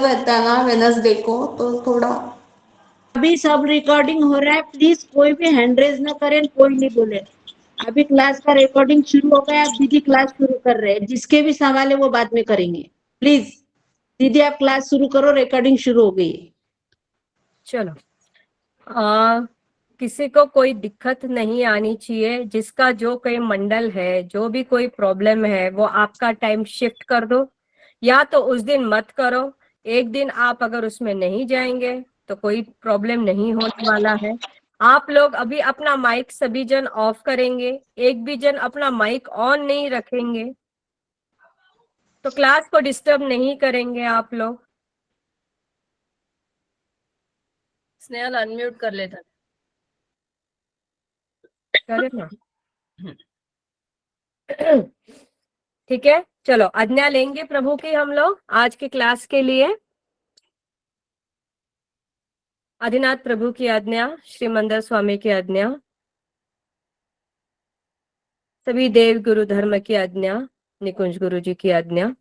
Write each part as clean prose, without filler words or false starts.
रहता है ना वेनसडे को, तो थोड़ा। अभी सब रिकॉर्डिंग हो रहा है, प्लीज कोई भी हैंड रेज ना करें, कोई नहीं बोले। अभी क्लास का रिकॉर्डिंग शुरू हो गया, दीदी क्लास शुरू कर रहे हैं, जिसके भी सवाल है वो बाद में करेंगे। प्लीज दीदी आप क्लास शुरू करो, रिकॉर्डिंग शुरू हो गई। चलो, किसी को कोई दिक्कत नहीं आनी चाहिए। जिसका जो कोई मंडल है, जो भी कोई प्रॉब्लम है, वो आपका टाइम शिफ्ट कर दो, या तो उस दिन मत करो। एक दिन आप अगर उसमें नहीं जाएंगे तो कोई प्रॉब्लम नहीं होने वाला है। आप लोग अभी अपना माइक सभी जन ऑफ करेंगे, एक भी जन अपना माइक ऑन नहीं रखेंगे, तो क्लास को डिस्टर्ब नहीं करेंगे आप लोग। स्नेहल अनम्यूट कर लेता, करे ना। ठीक है, चलो आज्ञा लेंगे प्रभु की हम लोग आज के क्लास के लिए। आदिनाथ प्रभु की आज्ञा, श्री मंदिर स्वामी की आज्ञा, सभी देव गुरु धर्म की आज्ञा, निकुंज गुरु जी की आज्ञा।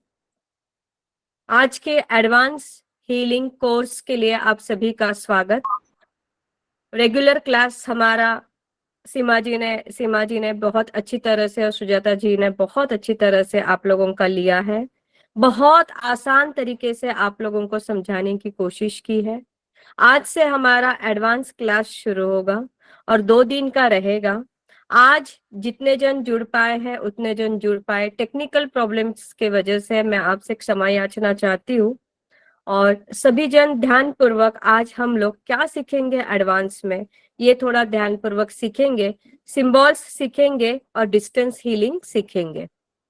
आज के एडवांस हीलिंग कोर्स के लिए आप सभी का स्वागत। रेगुलर क्लास हमारा सीमा जी ने बहुत अच्छी तरह से और सुजाता जी ने बहुत अच्छी तरह से आप लोगों का लिया है। बहुत आसान तरीके से आप लोगों को समझाने की कोशिश की है। आज से हमारा एडवांस क्लास शुरू होगा और 2 दिन का रहेगा। आज जितने जन जुड़ पाए हैं उतने जन जुड़ पाए। टेक्निकल प्रॉब्लम्स के वजह से मैं आपसे क्षमा याचना चाहती हूँ। और सभी जन ध्यान पूर्वक आज हम लोग क्या सीखेंगे एडवांस में, ये थोड़ा ध्यान पूर्वक सीखेंगे। सिंबल्स सीखेंगे और डिस्टेंस हीलिंग सीखेंगे।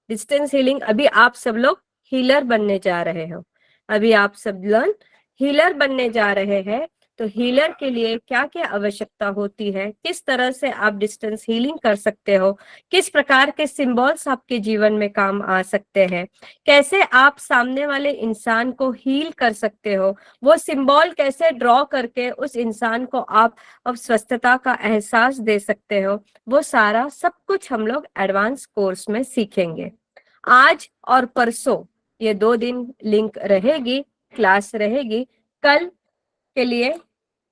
डिस्टेंस हीलिंग, अभी आप सब लोग हीलर बनने जा रहे हो। अभी आप सब लोग हीलर बनने जा रहे हैं, तो हीलर के लिए क्या क्या आवश्यकता होती है, किस तरह से आप डिस्टेंस हीलिंग कर सकते हो, किस प्रकार के सिंबल्स आपके जीवन में काम आ सकते हैं, कैसे आप सामने वाले इंसान को हील कर सकते हो, वो सिंबल कैसे ड्रॉ करके उस इंसान को आप अब स्वस्थता का एहसास दे सकते हो, वो सारा सब कुछ हम लोग एडवांस कोर्स में सीखेंगे। आज और परसों ये 2 दिन लिंक रहेगी, क्लास रहेगी। कल के लिए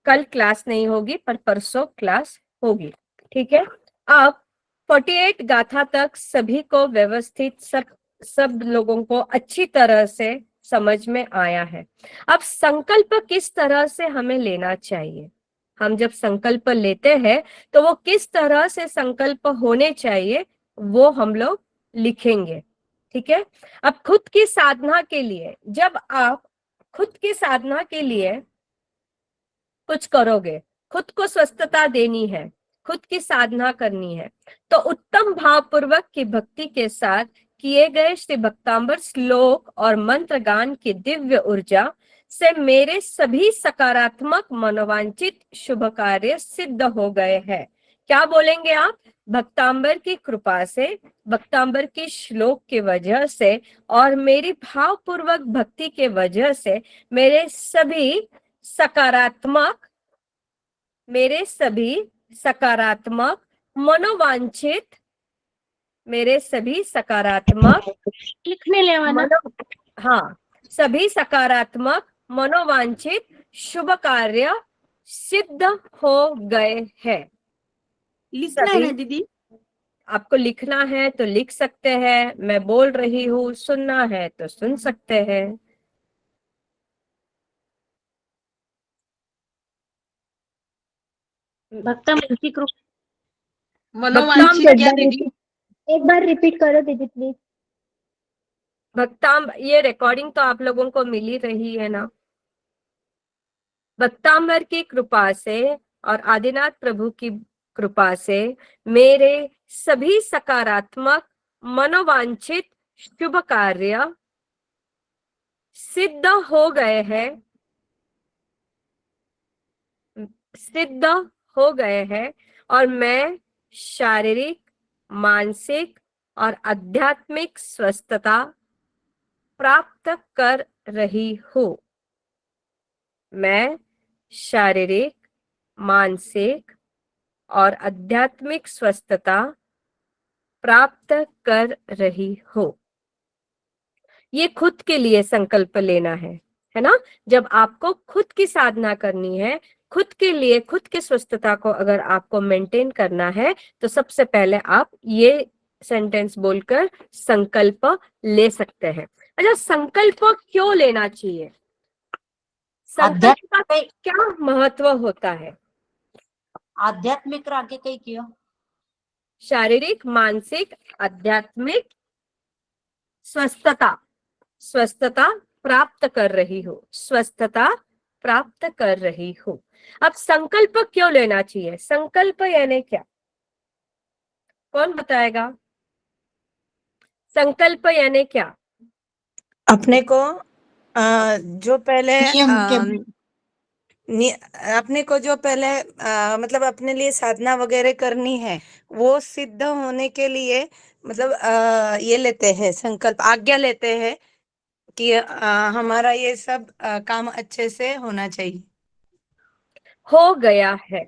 कल क्लास नहीं होगी, पर परसों क्लास होगी। ठीक है, अब 48 गाथा तक सभी को व्यवस्थित सब लोगों को अच्छी तरह से समझ में आया है। अब संकल्प किस तरह से हमें लेना चाहिए, हम जब संकल्प लेते हैं तो वो किस तरह से संकल्प होने चाहिए वो हम लोग लिखेंगे। ठीक है, अब खुद की साधना के लिए, जब आप खुद की साधना के लिए कुछ करोगे, खुद को स्वस्थता देनी है, खुद की साधना करनी है, तो उत्तम भावपूर्वक की भक्ति के साथ किए गए श्री भक्तांबर श्लोक और मंत्र गान की दिव्य ऊर्जा से मेरे सभी सकारात्मक मनोवांछित शुभ कार्य सिद्ध हो गए हैं। क्या बोलेंगे आप? भक्तांबर की कृपा से, भक्तांबर की श्लोक की वजह से और मेरी भावपूर्वक भक्ति के वजह से मेरे सभी सकारात्मक मनोवांछित, मेरे सभी सकारात्मक लिखने लेवाना हाँ, सभी सकारात्मक मनोवांछित शुभ कार्य सिद्ध हो गए हैं। लिखना है दीदी। आपको लिखना है तो लिख सकते हैं, मैं बोल रही हूँ, सुनना है तो सुन सकते हैं। भक्तांबर की कृपा। मनोवांछित क्या दीदी? एक बार रिपीट करो दीदी प्लीज। ये रिकॉर्डिंग तो आप लोगों को मिल ही रही है ना। भक्तांबर की कृपा से और आदिनाथ प्रभु की कृपा से मेरे सभी सकारात्मक मनोवांछित शुभ कार्य सिद्ध हो गए हैं, और मैं शारीरिक, मानसिक और आध्यात्मिक स्वस्थता प्राप्त कर रही हूँ। मैं शारीरिक, मानसिक और आध्यात्मिक स्वस्थता प्राप्त कर रही हूँ। ये खुद के लिए संकल्प लेना है है ना। जब आपको खुद की साधना करनी है, खुद के लिए, खुद की स्वस्थता को अगर आपको मेंटेन करना है, तो सबसे पहले आप ये सेंटेंस बोलकर संकल्प ले सकते हैं। अच्छा, संकल्प क्यों लेना चाहिए? संकल्प का आध्यात्मिक क्या महत्व होता है? आध्यात्मिक आगे कई कियो शारीरिक, मानसिक, आध्यात्मिक स्वस्थता, स्वस्थता प्राप्त कर रही हो, स्वस्थता प्राप्त कर रही हो। अब संकल्प क्यों लेना चाहिए? संकल्प यानी क्या? कौन बताएगा? संकल्प यानी क्या? अपने को जो पहले नियम के अपने को जो पहले मतलब अपने लिए साधना वगैरह करनी है, वो सिद्ध होने के लिए मतलब ये लेते हैं संकल्प, आज्ञा लेते हैं कि हमारा ये सब काम अच्छे से होना चाहिए। हो गया है,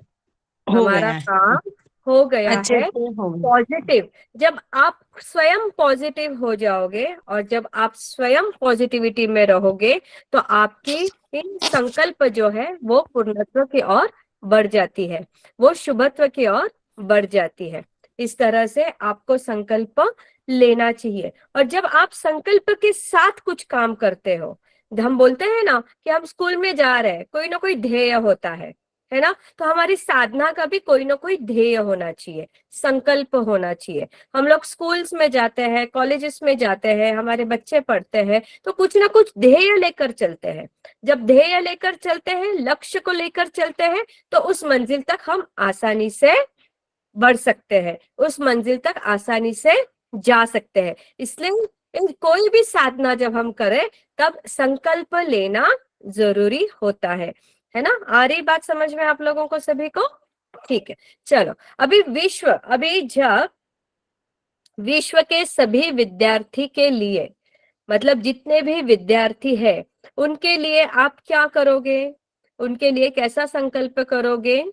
हो हमारा गया है, काम हो गया अच्छे है। से हो गया। पॉजिटिव, जब आप स्वयं पॉजिटिव हो जाओगे और जब आप स्वयं पॉजिटिविटी में रहोगे, तो आपकी इन संकल्प जो है वो पूर्णत्व की ओर बढ़ जाती है, वो शुभत्व की ओर बढ़ जाती है। इस तरह से आपको संकल्प लेना चाहिए। और जब आप संकल्प के साथ कुछ काम करते हो, हम बोलते हैं ना कि हम स्कूल में जा रहे हैं, कोई ना कोई ध्येय होता है ना। तो हमारी साधना का भी कोई ना कोई ध्येय होना चाहिए, संकल्प होना चाहिए। हम लोग स्कूल्स में जाते हैं, कॉलेजेस में जाते हैं, हमारे बच्चे पढ़ते हैं, तो कुछ ना कुछ ध्येय लेकर चलते हैं। जब ध्येय लेकर चलते हैं, लक्ष्य को लेकर चलते हैं, तो उस मंजिल तक हम आसानी से बढ़ सकते हैं, उस मंजिल तक आसानी से जा सकते हैं। इसलिए कोई भी साधना जब हम करें, तब संकल्प लेना जरूरी होता है ना। आ रही बात समझ में आप लोगों को सभी को? ठीक है, चलो। अभी जब विश्व के सभी विद्यार्थी के लिए, मतलब जितने भी विद्यार्थी हैं, उनके लिए आप क्या करोगे? उनके लिए कैसा संकल्प करोगे?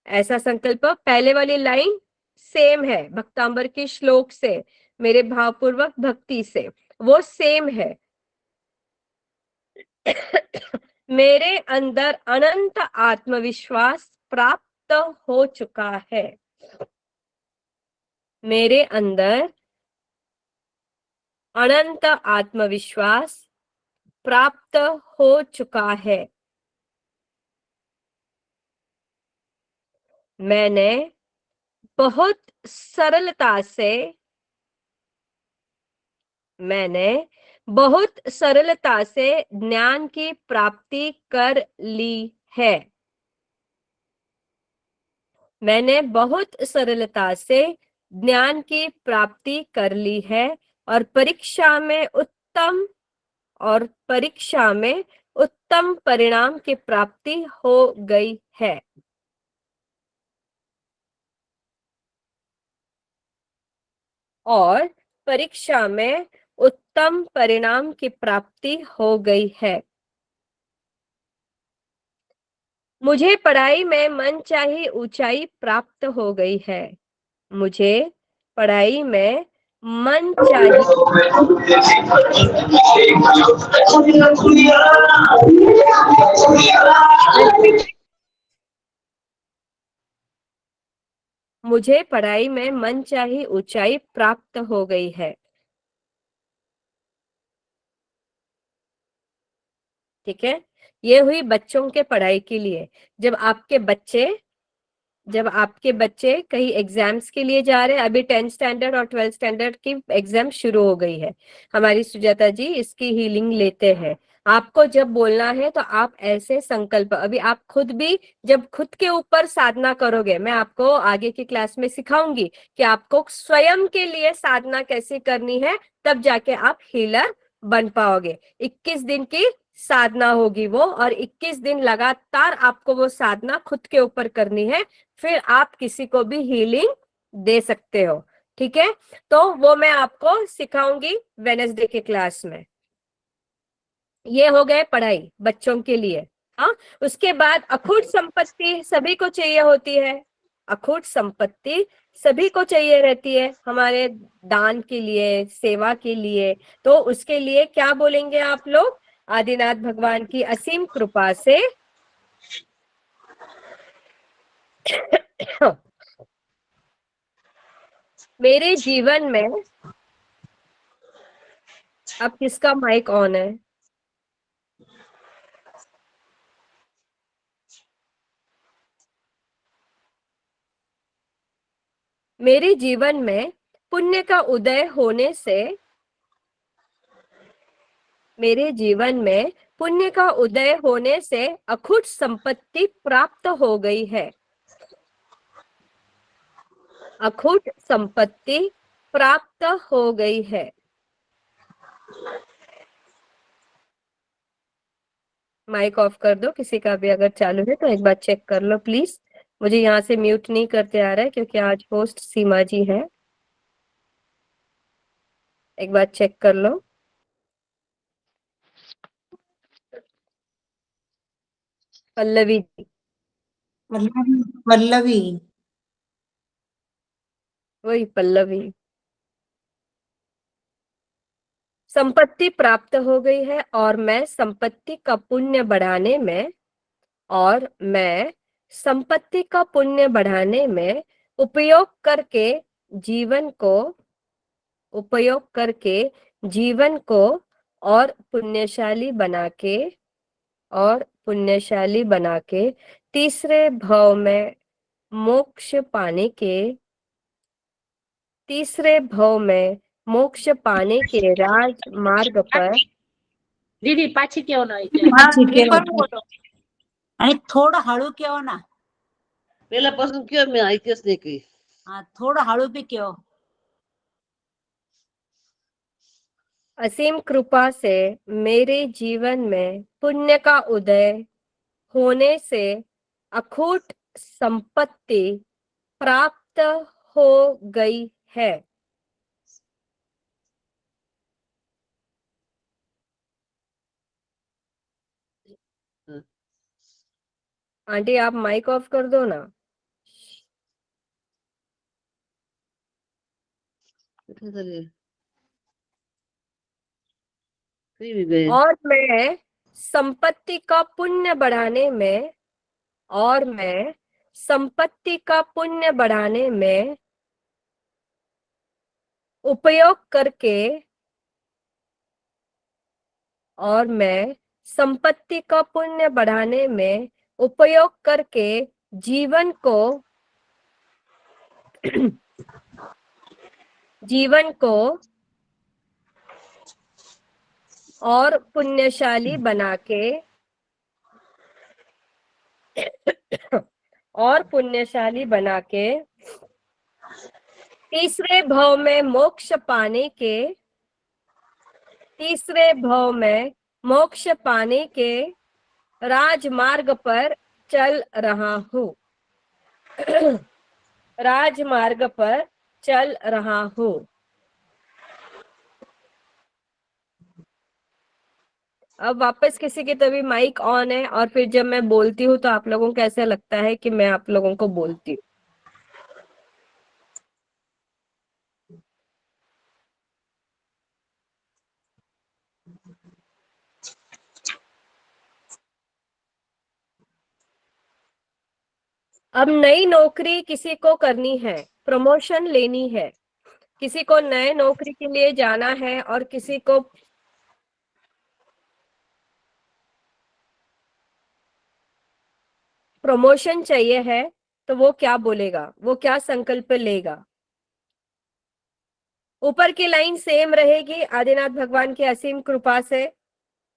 ऐसा संकल्प, पहले वाली लाइन सेम है भक्तांबर के श्लोक से, मेरे भावपूर्वक भक्ति से, वो सेम है। मेरे अंदर अनंत आत्मविश्वास प्राप्त हो चुका है। मेरे अंदर अनंत आत्मविश्वास प्राप्त हो चुका है। मैंने बहुत सरलता से मैंने बहुत सरलता से ज्ञान की प्राप्ति कर ली है। मैंने बहुत सरलता से ज्ञान की प्राप्ति कर ली है और परीक्षा में उत्तम परिणाम की प्राप्ति हो गई है। और परीक्षा में उत्तम परिणाम की प्राप्ति हो गई है। मुझे पढ़ाई में मनचाही ऊंचाई प्राप्त हो गई है। मुझे पढ़ाई में मनचाही मुझे पढ़ाई में मनचाही ऊंचाई प्राप्त हो गई है। ठीक है, ये हुई बच्चों के पढ़ाई के लिए। जब आपके बच्चे कहीं एग्जाम्स के लिए जा रहे हैं, अभी 10th स्टैंडर्ड और 12th स्टैंडर्ड की एग्जाम शुरू हो गई है, हमारी सुजाता जी इसकी हीलिंग लेते हैं। आपको जब बोलना है तो आप ऐसे संकल्प, अभी आप खुद भी जब खुद के ऊपर साधना करोगे, मैं आपको आगे की क्लास में सिखाऊंगी कि आपको स्वयं के लिए साधना कैसे करनी है, तब जाके आप हीलर बन पाओगे। 21 दिन की साधना होगी वो, और 21 दिन लगातार आपको वो साधना खुद के ऊपर करनी है, फिर आप किसी को भी हीलिंग दे सकते हो। ठीक है, तो वो मैं आपको सिखाऊंगी वेडनेसडे के क्लास में। ये हो गए पढ़ाई बच्चों के लिए। हाँ, उसके बाद अखूट संपत्ति सभी को चाहिए होती है। अखूट संपत्ति सभी को चाहिए रहती है, हमारे दान के लिए, सेवा के लिए। तो उसके लिए क्या बोलेंगे आप लोग? आदिनाथ भगवान की असीम कृपा से मेरे जीवन में, अब किसका माइक ऑन है? मेरे जीवन में पुण्य का उदय होने से, मेरे जीवन में पुण्य का उदय होने से अखुट संपत्ति प्राप्त हो गई है। अखुट संपत्ति प्राप्त हो गई है। माइक ऑफ कर दो, किसी का भी अगर चालू है तो एक बार चेक कर लो प्लीज। मुझे यहाँ से म्यूट नहीं करते आ रहा है क्योंकि आज होस्ट सीमा जी है। एक बार चेक कर लो। पल्लवी जी, पल्लवी। वही पल्लवी। संपत्ति प्राप्त हो गई है और मैं संपत्ति का पुण्य बढ़ाने में, और मैं संपत्ति का पुण्य बढ़ाने में उपयोग करके जीवन को, उपयोग करके जीवन को और पुण्यशाली बना के, और पुण्यशाली बना के तीसरे भाव में मोक्ष पाने के, तीसरे भाव में मोक्ष पाने के राजमार्ग पर, दीदी पाची केवल हा, मी पण बोलतो. आणि थोडं हळू केव ना. पहिल्यापासून किंवा मी ऐकच नाही काही. हा, थोडं हळू भी केव. असीम कृपा से मेरे जीवन में पुण्य का उदय होने से अखूट संपत्ति प्राप्त हो गई है। आंटी आप माइक ऑफ कर दो ना। कुठे झाले? कहीं भी गए. और मैं संपत्ति का पुण्य बढ़ाने में, और मैं संपत्ति का पुण्य बढ़ाने में उपयोग करके, और मैं संपत्ति का पुण्य बढ़ाने में उपयोग करके जीवन को, जीवन को और पुण्यशाली बना के, और पुण्यशाली बना के तीसरे भाव में मोक्ष पाने के, तीसरे भाव में मोक्ष पाने के राजमार्ग पर चल रहा हूँ। राजमार्ग पर चल रहा हूँ। अब वापस किसी की तभी माइक ऑन है और फिर जब मैं बोलती हूँ तो आप लोगों को कैसे लगता है कि मैं आप लोगों को बोलती हूँ? अब नई नौकरी किसी को करनी है, प्रमोशन लेनी है, किसी को नए नौकरी के लिए जाना है और किसी को प्रमोशन चाहिए है, तो वो क्या बोलेगा, वो क्या संकल्प लेगा? ऊपर की लाइन सेम रहेगी आदिनाथ भगवान की असीम कृपा से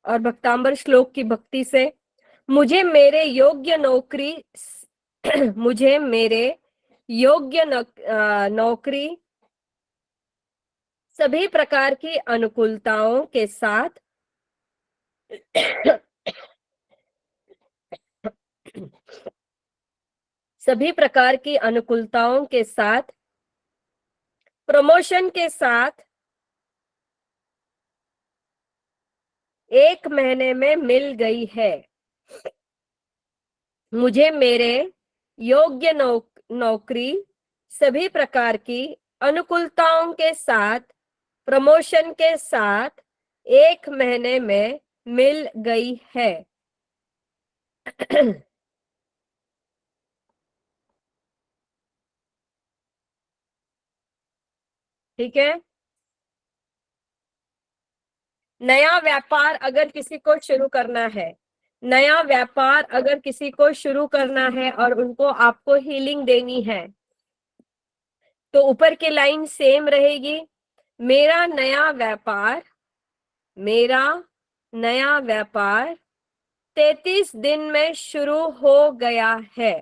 और भक्तांबर श्लोक की भक्ति से। मुझे मेरे योग्य नौकरी मुझे मेरे योग्य नौकरी सभी प्रकार की अनुकूलताओं के साथ सभी प्रकार की अनुकूलताओं के साथ, प्रमोशन के साथ 1 महीने में मिल गई है। मुझे मेरे योग्य नौकरी सभी प्रकार की अनुकूलताओं के साथ, प्रमोशन के साथ 1 महीने में मिल गई है। ठीक है। नया व्यापार अगर किसी को शुरू करना है, नया व्यापार अगर किसी को शुरू करना है और उनको आपको हीलिंग देनी है, तो ऊपर की लाइन सेम रहेगी। मेरा नया व्यापार, मेरा नया व्यापार 33 दिन में शुरू हो गया है।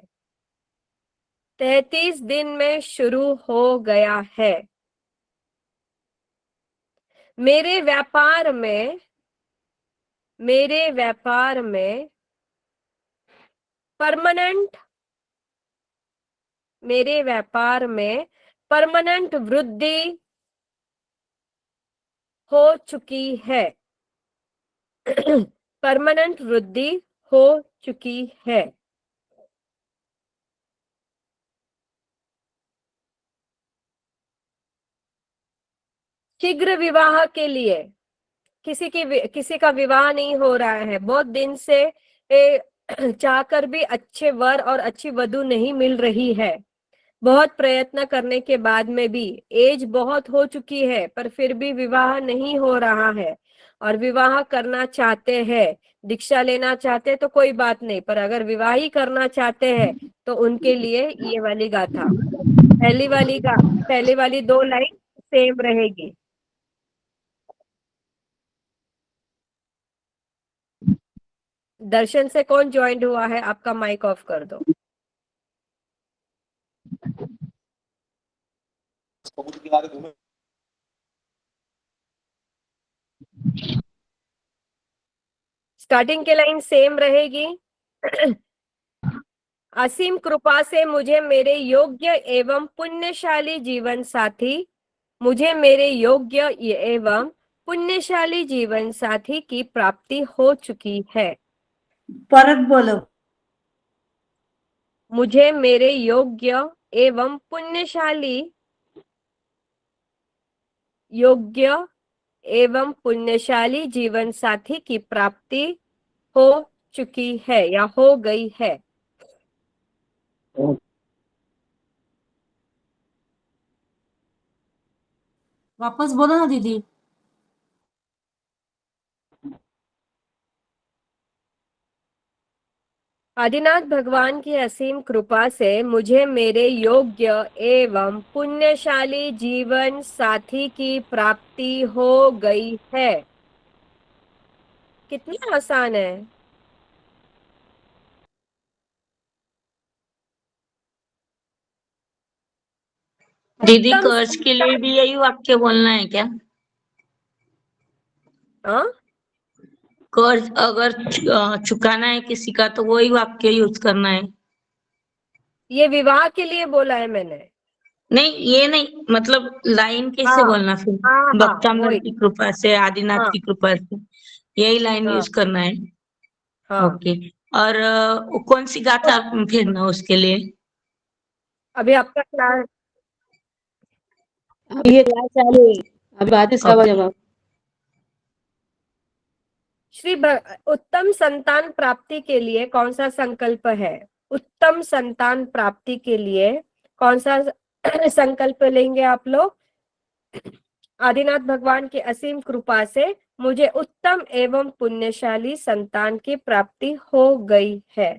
33 दिन में शुरू हो गया है। मेरे व्यापार में, मेरे व्यापार में परमानेंट, मेरे व्यापार में परमानेंट वृद्धि हो चुकी है। परमानेंट वृद्धि हो चुकी है। शीघ्र विवाह के लिए किसी का विवाह नहीं हो रहा है, बहुत दिन से चाहकर भी अच्छे वर और अच्छी वधू नहीं मिल रही है, बहुत प्रयत्न करने के बाद में भी एज बहुत हो चुकी है पर फिर भी विवाह नहीं हो रहा है, और विवाह करना चाहते हैं, दीक्षा लेना चाहते हैं तो कोई बात नहीं, पर अगर विवाह ही करना चाहते हैं तो उनके लिए ये वाली गाथा, पहली वाली 2 लाइन सेम रहेगी। दर्शन से कौन ज्वाइंट हुआ है, आपका माइक ऑफ कर दो। स्टार्टिंग की लाइन सेम रहेगी। असीम कृपा से मुझे मेरे योग्य एवं पुण्यशाली जीवन साथी, मुझे मेरे योग्य एवं पुण्यशाली जीवन साथी की प्राप्ति हो चुकी है। परत बोलो। मुझे मेरे योग्य एवं पुण्यशाली, योग्य एवं पुण्यशाली जीवन साथी की प्राप्ति हो चुकी है या हो गई है। वापस बोलो ना दीदी। आदिनाथ भगवान की असीम कृपा से मुझे मेरे योग्य एवं पुण्यशाली जीवन साथी की प्राप्ति हो गई है। कितनी आसान है। दीदी उत्तम कर्ज के लिए भी यही वाक्य बोलना है क्या? हाँ? कर्ज अगर चुकाना है किसी का तो वही वाक्य यूज करना है। ये विवाह के लिए बोला है मैंने। नहीं ये नहीं, मतलब लाइन कैसे हाँ बोलना फिर? हाँ हाँ भक्तांबर वही। की कृपा से, आदिनाथ हाँ की कृपा से, यही लाइन हाँ यूज करना है। हाँ। ओके। और कौन सी गाथा फिर उसके लिए? अभी आपका क्लास, अभी ये क्लास चालू है, अभी बाद में सवाल ओके। जवाब। उत्तम संतान प्राप्ति के लिए कौन सा संकल्प है? उत्तम संतान प्राप्ति के लिए कौन सा संकल्प लेंगे आप लोग? आदिनाथ भगवान की असीम कृपा से मुझे उत्तम एवं पुण्यशाली संतान की प्राप्ति हो गई है।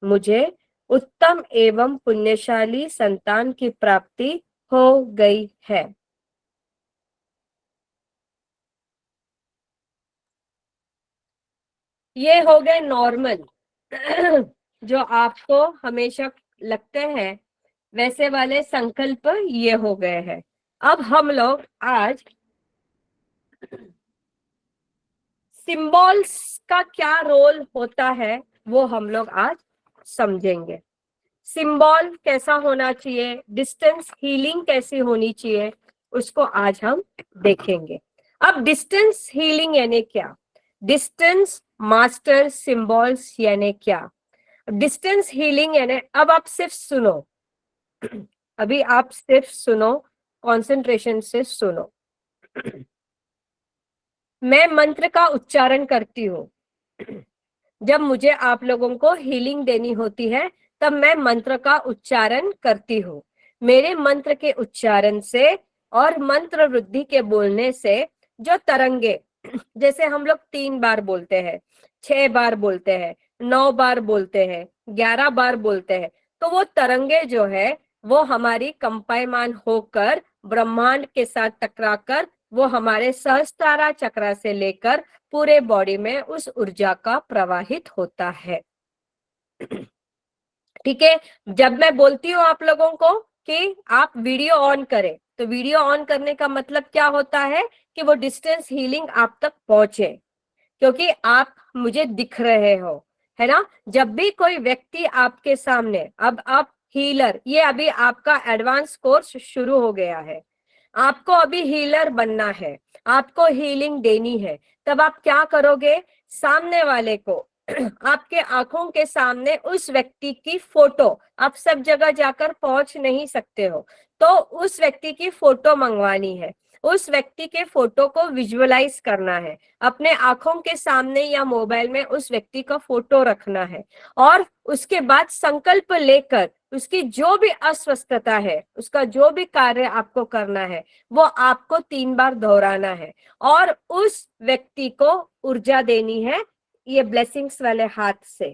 मुझे उत्तम एवं पुण्यशाली संतान की प्राप्ति हो गई है। ये हो गए नॉर्मल जो आपको हमेशा लगते हैं वैसे वाले संकल्प, ये हो गए हैं। अब हम लोग आज सिंबल्स का क्या रोल होता है वो हम लोग आज समझेंगे। सिंबल कैसा होना चाहिए, डिस्टेंस हीलिंग कैसी होनी चाहिए, उसको आज हम देखेंगे। अब डिस्टेंस हीलिंग यानी क्या, डिस्टेंस मास्टर सिंबल्स यानी क्या, डिस्टेंस हीलिंग यानी, अब आप सिर्फ सुनो, अभी आप सिर्फ सुनो, कंसंट्रेशन से सुनो। मैं मंत्र का उच्चारण करती हूँ। जब मुझे आप लोगों को हीलिंग देनी होती है तब मैं मंत्र का उच्चारण करती हूँ। मेरे मंत्र के उच्चारण से और मंत्र वृद्धि के बोलने से जो तरंगे, जैसे हम लोग 3 बार बोलते हैं, 6 बार बोलते हैं, 9 बार बोलते हैं, 11 बार बोलते हैं, तो वो तरंगे जो है वो हमारी कंपायमान होकर ब्रह्मांड के साथ टकराकर वो हमारे सहस्त्रारा चक्र से लेकर पूरे बॉडी में उस ऊर्जा का प्रवाहित होता है। ठीक है। जब मैं बोलती हूँ आप लोगों को कि आप वीडियो ऑन करें, तो वीडियो ऑन करने का मतलब क्या होता है कि वो डिस्टेंस हीलिंग आप तक पहुंचे, क्योंकि आप मुझे दिख रहे हो, है ना। जब भी कोई व्यक्ति आपके सामने, अब आप हीलर, ये अभी आपका एडवांस कोर्स शुरू हो गया है, आपको अभी हीलर बनना है, आपको हीलिंग देनी है, तब आप क्या करोगे, सामने वाले को आपके आंखों के सामने उस व्यक्ति की फोटो, आप सब जगह जाकर पहुंच नहीं सकते हो, तो उस व्यक्ति की फोटो मंगवानी है, उस व्यक्ति के फोटो को विजुअलाइज करना है, अपने आंखों के सामने या मोबाइल में उस व्यक्ति का फोटो रखना है, और उसके बाद संकल्प लेकर उसकी जो भी अस्वस्थता है, उसका जो भी कार्य आपको करना है, वो आपको 3 बार दोहराना है, और उस व्यक्ति को ऊर्जा देनी है। ये ब्लेसिंग्स वाले हाथ से,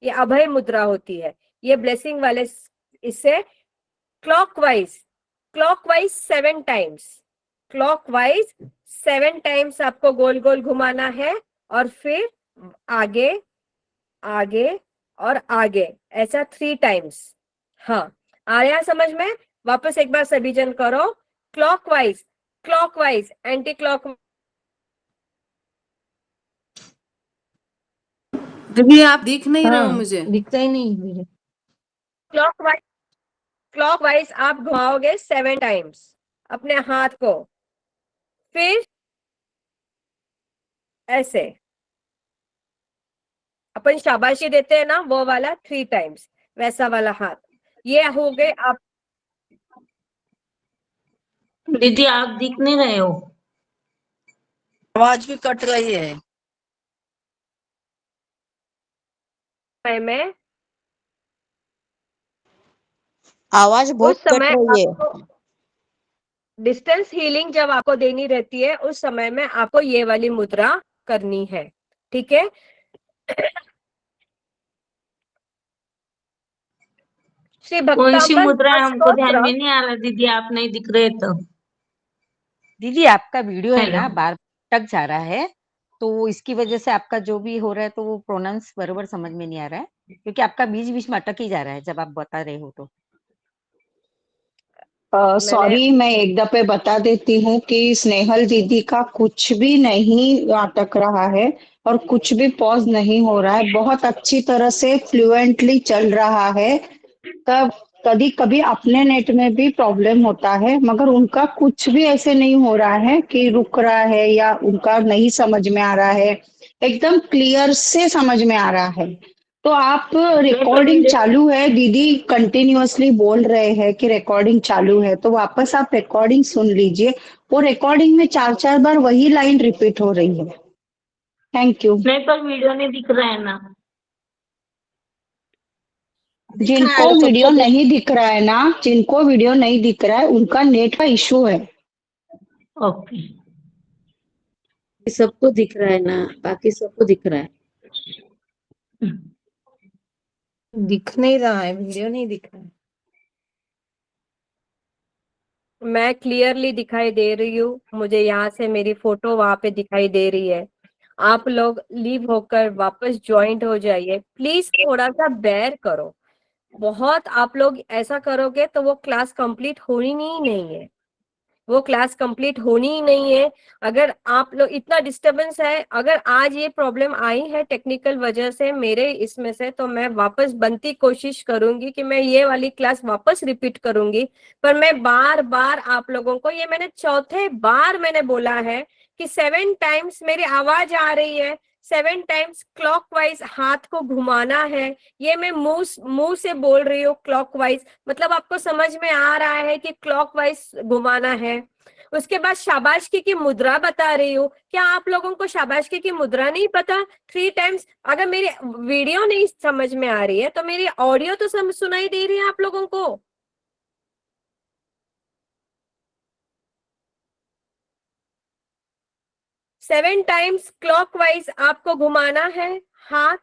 ये अभय मुद्रा होती है, ये ब्लेसिंग वाले, इससे क्लॉकवाइज 7 टाइम्स, क्लॉकवाइज 7 टाइम्स आपको गोल गोल घुमाना है, और फिर आगे आगे और आगे, ऐसा 3 टाइम्स। हाँ, आया समझ में? वापस एक बार सभी जन करो, क्लॉकवाइज, क्लॉकवाइज, एंटी क्लॉक। दीदी आप दिख नहीं रहे हो हाँ, मुझे। दिखता ही नहीं मुझे। क्लॉकवाइज, क्लॉकवाइज आप घुमाओगे 7 टाइम्स अपने हाथ को, फिर ऐसे अपन शाबाशी देते हैं ना, वो वाला 3 टाइम्स, वैसा वाला हाथ। ये हो गए आप। दीदी आप दिख नहीं रहे हो। आवाज भी कट रही है। में आवाज बहुत उस कट समय रही है। आपको डिस्टेंस हीलिंग जब आपको देनी रहती है, उस समय में आपको ये वाली मुद्रा करनी है। ठीक है। श्री कौन सी भक्तांबर मुद्रा है हमको ध्यान स्तोत्र। में नहीं आ रहा दीदी, आप नहीं दिख रहे तो। दीदी आपका वीडियो है हेलो। ना बार टक जा रहा है, तो इसकी वजह से आपका जो भी हो रहा है तो वो प्रोनाउंस बरोबर समझ में नहीं आ रहा है, क्योंकि आपका बीच बीच में अटक ही जा रहा है जब आप बता रहे हो तो। मैंने सॉरी, मैं एक दफे बता देती हूँ कि स्नेहल दीदी का कुछ भी नहीं अटक रहा है और कुछ भी पॉज नहीं हो रहा है, बहुत अच्छी तरह से फ्लुएंटली चल रहा है। तब कभी कभी अपने नेट में भी प्रॉब्लम होता है, मगर उनका कुछ भी ऐसे नहीं हो रहा है कि रुक रहा है या उनका नहीं समझ में आ रहा है, एकदम क्लियर से समझ में आ रहा है। तो आप रिकॉर्डिंग चालू है, दीदी कंटिन्यूअसली बोल रहे हैं कि रिकॉर्डिंग चालू है, तो वापस आप रिकॉर्डिंग सुन लीजिए। वो रिकॉर्डिंग में 4-4 बार वही लाइन रिपीट हो रही है। Thank you. नहीं, पर वीडियो नहीं दिख रहा है ना। जिनको वीडियो नहीं दिख रहा है ना, जिनको वीडियो नहीं दिख रहा है उनका नेट का इशू है। ओके। सबको दिख रहा है ना, बाकी सबको दिख रहा है। दिख नहीं रहा है, वीडियो नहीं दिख रहा है। मैं क्लियरली दिखाई दे रही हूँ, मुझे यहाँ से मेरी फोटो वहां पे दिखाई दे रही है। आप लोग लीव होकर वापस ज्वाइंट हो जाइए, प्लीज थोड़ा सा बेयर करो। बहुत आप लोग ऐसा करोगे तो वो क्लास कंप्लीट होनी नहीं है, वो क्लास कंप्लीट होनी ही नहीं है। अगर आप लोग, इतना डिस्टरबेंस है, अगर आज ये प्रॉब्लम आई है टेक्निकल वजह से मेरे इसमें से, तो मैं वापस बनती कोशिश करूंगी कि मैं ये वाली क्लास वापस रिपीट करूंगी। पर मैं बार बार आप लोगों को, ये मैंने 4थे बार मैंने बोला है कि 7 टाइम्स मेरी आवाज आ रही है, 7 टाइम्स क्लॉकवाइज हाथ को घुमाना है। ये मैं मुंह से बोल रही हूँ क्लॉकवाइज, मतलब आपको समझ में आ रहा है कि क्लॉकवाइज घुमाना है। उसके बाद शाबाशकी की मुद्रा बता रही हूँ। क्या आप लोगों को शाबाशकी की मुद्रा नहीं पता? 3 टाइम्स। अगर मेरी वीडियो नहीं समझ में आ रही है तो मेरी ऑडियो तो सुनाई दे रही है आप लोगों को। 7 टाइम्स क्लॉकवाइज आपको घुमाना है हाथ।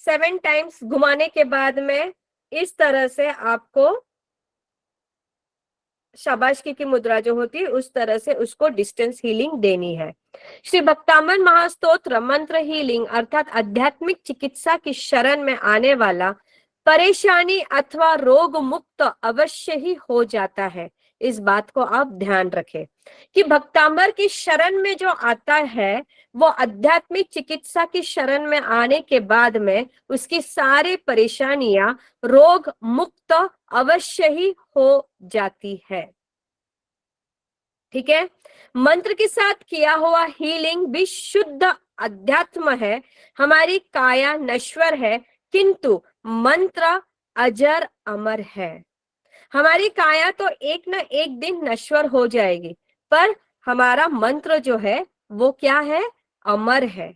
7 टाइम्स घुमाने के बाद में इस तरह से आपको शाबाशकी की मुद्रा जो होती है उस तरह से उसको डिस्टेंस हीलिंग देनी है। श्री भक्तामन महास्तोत्र मंत्र हीलिंग अर्थात आध्यात्मिक चिकित्सा की शरण में आने वाला परेशानी अथवा रोग मुक्त अवश्य ही हो जाता है। इस बात को आप ध्यान रखें कि भक्तांबर की शरण में जो आता है वो आध्यात्मिक चिकित्सा की शरण में आने के बाद में उसकी सारी परेशानियां रोग मुक्त अवश्य ही हो जाती है। ठीक है, मंत्र के साथ किया हुआ हीलिंग भी शुद्ध अध्यात्म है। हमारी काया नश्वर है किंतु मंत्र अजर अमर है। हमारी काया तो एक न एक दिन नश्वर हो जाएगी, पर हमारा मंत्र जो है वो क्या है? अमर है।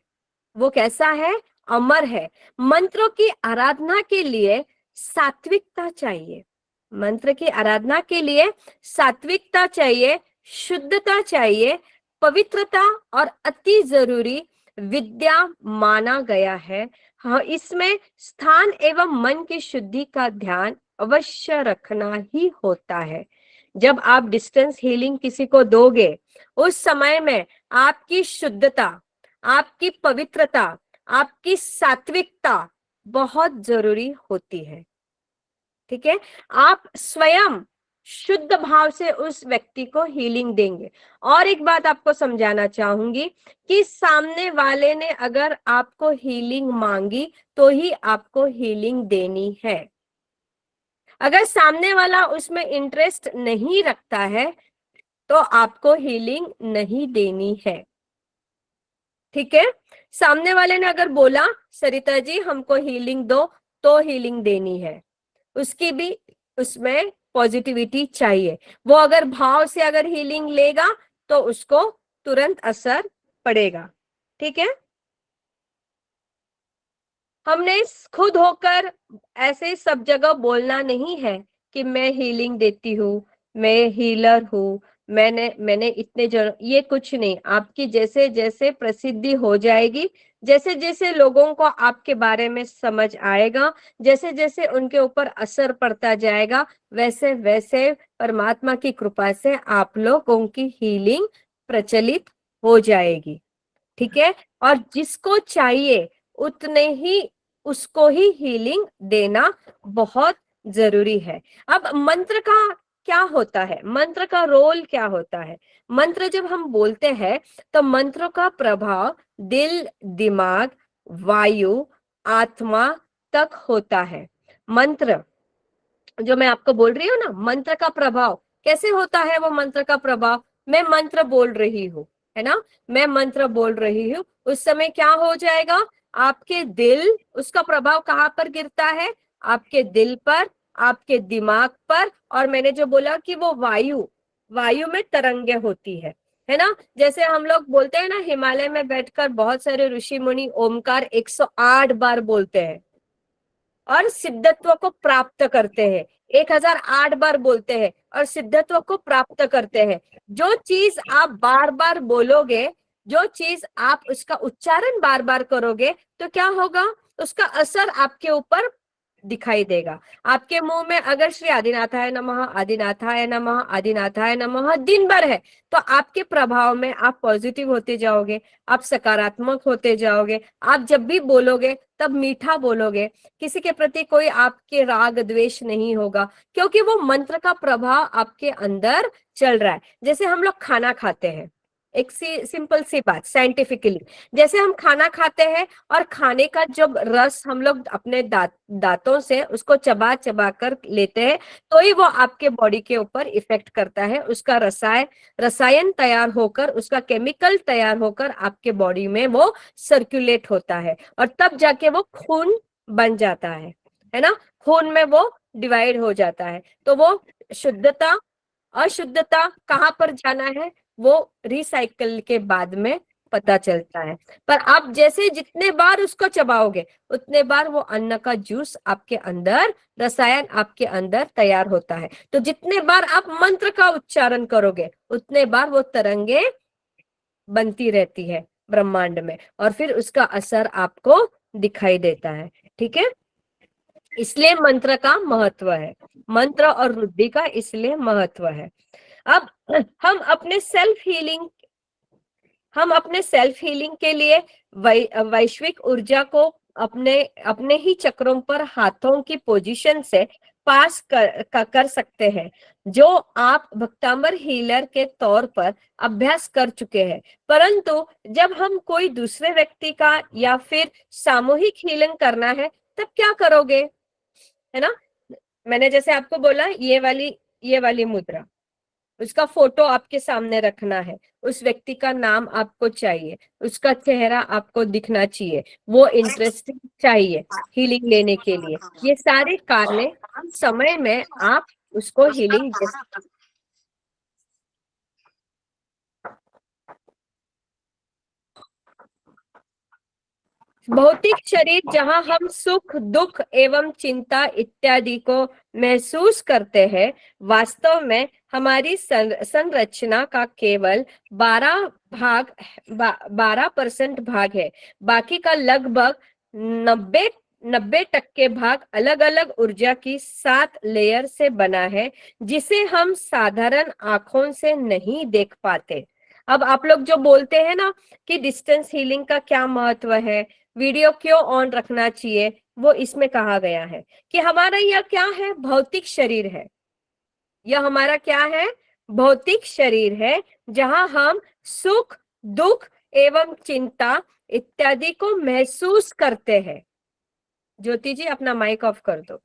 वो कैसा है? अमर है। मंत्रों की आराधना के लिए सात्विकता चाहिए। मंत्र की आराधना के लिए सात्विकता चाहिए, शुद्धता चाहिए, पवित्रता और अति जरूरी विद्या माना गया है। हाँ, इसमें स्थान एवं मन की शुद्धि का ध्यान अवश्य रखना ही होता है। जब आप डिस्टेंस हीलिंग किसी को दोगे उस समय में आपकी शुद्धता, आपकी पवित्रता, आपकी सात्विकता बहुत जरूरी होती है। ठीक है, आप स्वयं शुद्ध भाव से उस व्यक्ति को हीलिंग देंगे। और एक बात आपको समझाना चाहूंगी कि सामने वाले ने अगर आपको हीलिंग मांगी तो ही आपको हीलिंग देनी है। अगर सामने वाला उसमें इंटरेस्ट नहीं रखता है तो आपको हीलिंग नहीं देनी है। ठीक है, सामने वाले ने अगर बोला सरिता जी हमको हीलिंग दो तो हीलिंग देनी है, उसकी भी उसमें पॉजिटिविटी चाहिए। वो अगर भाव से अगर हीलिंग लेगा तो उसको तुरंत असर पड़ेगा। ठीक है, हमने खुद होकर ऐसे सब जगह बोलना नहीं है कि मैं हीलिंग देती हूँ, मैं हीलर हूँ, मैंने इतने जन, ये कुछ नहीं। आपकी जैसे जैसे प्रसिद्धि हो जाएगी, जैसे जैसे लोगों को आपके बारे में समझ आएगा, जैसे जैसे उनके ऊपर असर पड़ता जाएगा, वैसे वैसे परमात्मा की कृपा से आप लोगों की हीलिंग प्रचलित हो जाएगी। ठीक है, और जिसको चाहिए उतने ही उसको ही हीलिंग देना बहुत जरूरी है। अब मंत्र का क्या होता है? मंत्र का रोल क्या होता है? मंत्र जब हम बोलते हैं तो मंत्र का प्रभाव दिल, दिमाग, वायु, आत्मा तक होता है। मंत्र जो मैं आपको बोल रही हूँ ना, मंत्र का प्रभाव कैसे होता है? वो मंत्र का प्रभाव, मैं मंत्र बोल रही हूँ, है ना, मैं मंत्र बोल रही हूँ, उस समय क्या हो जाएगा? आपके दिल, उसका प्रभाव कहाँ पर गिरता है? आपके दिल पर, आपके दिमाग पर। और मैंने जो बोला कि वो वायु, वायु में तरंगे होती है ना। जैसे हम लोग बोलते हैं ना, हिमालय में बैठकर बहुत सारे ऋषि मुनि ओमकार 108 बार बोलते हैं और सिद्धत्व को प्राप्त करते हैं। 1008 बार बोलते हैं और सिद्धत्व को प्राप्त करते हैं। जो चीज आप बार बार बोलोगे, जो चीज आप उसका उच्चारण बार बार करोगे तो क्या होगा? उसका असर आपके ऊपर दिखाई देगा। आपके मुंह में अगर श्री आदिनाथाय नमः, आदिनाथाय नमः, आदिनाथाय नमः दिन भर है तो आपके प्रभाव में आप पॉजिटिव होते जाओगे, आप सकारात्मक होते जाओगे। आप जब भी बोलोगे तब मीठा बोलोगे, किसी के प्रति कोई आपके राग द्वेष नहीं होगा, क्योंकि वो मंत्र का प्रभाव आपके अंदर चल रहा है। जैसे हम लोग खाना खाते हैं, एक सिंपल सी बात साइंटिफिकली, जैसे हम खाना खाते हैं और खाने का जब रस हम लोग अपने दांतों से उसको चबा चबा कर लेते हैं तो ही वो आपके बॉडी के ऊपर इफेक्ट करता है। उसका रसायन तैयार होकर, उसका केमिकल तैयार होकर आपके बॉडी में वो सर्कुलेट होता है और तब जाके वो खून बन जाता है ना, खून में वो डिवाइड हो जाता है। तो वो शुद्धता, अशुद्धता कहाँ पर जाना है वो रिसाइकल के बाद में पता चलता है। पर आप जैसे जितने बार उसको चबाओगे उतने बार वो अन्न का जूस आपके अंदर, रसायन आपके अंदर तैयार होता है। तो जितने बार आप मंत्र का उच्चारण करोगे उतने बार वो तरंगे बनती रहती है ब्रह्मांड में, और फिर उसका असर आपको दिखाई देता है। ठीक है, इसलिए मंत्र का महत्व है, मंत्र और रुद्धि का इसलिए महत्व है। अब हम अपने सेल्फ हीलिंग के लिए वैश्विक ऊर्जा को अपने ही चक्रों पर हाथों की पोजीशन से पास कर सकते हैं, जो आप भक्तांबर हीलर के तौर पर अभ्यास कर चुके हैं। परंतु जब हम कोई दूसरे व्यक्ति का या फिर सामूहिक हीलिंग करना है तब क्या करोगे, है ना? मैंने जैसे आपको बोला ये वाली मुद्रा, उसका फोटो आपके सामने रखना है, उस व्यक्ति का नाम आपको चाहिए, उसका चेहरा आपको दिखना चाहिए, वो इंटरेस्टिंग चाहिए हीलिंग लेने के लिए। ये सारे कार्य समय में आप उसको हीलिंग दे सकते। भौतिक शरीर जहां हम सुख दुख एवं चिंता इत्यादि को महसूस करते हैं, वास्तव में हमारी संरचना का केवल 12% भाग है। बाकी का लगभग 90% भाग अलग अलग ऊर्जा की 7 लेयर से बना है, जिसे हम साधारण आंखों से नहीं देख पाते। अब आप लोग जो बोलते हैं ना कि डिस्टेंस हीलिंग का क्या महत्व है, वीडियो क्यों ऑन रखना चाहिए, वो इसमें कहा गया है कि हमारा यह क्या है, भौतिक शरीर है। यह हमारा क्या है, भौतिक शरीर है, जहां हम सुख दुख एवं चिंता इत्यादि को महसूस करते हैं। ज्योति जी अपना माइक ऑफ कर दो।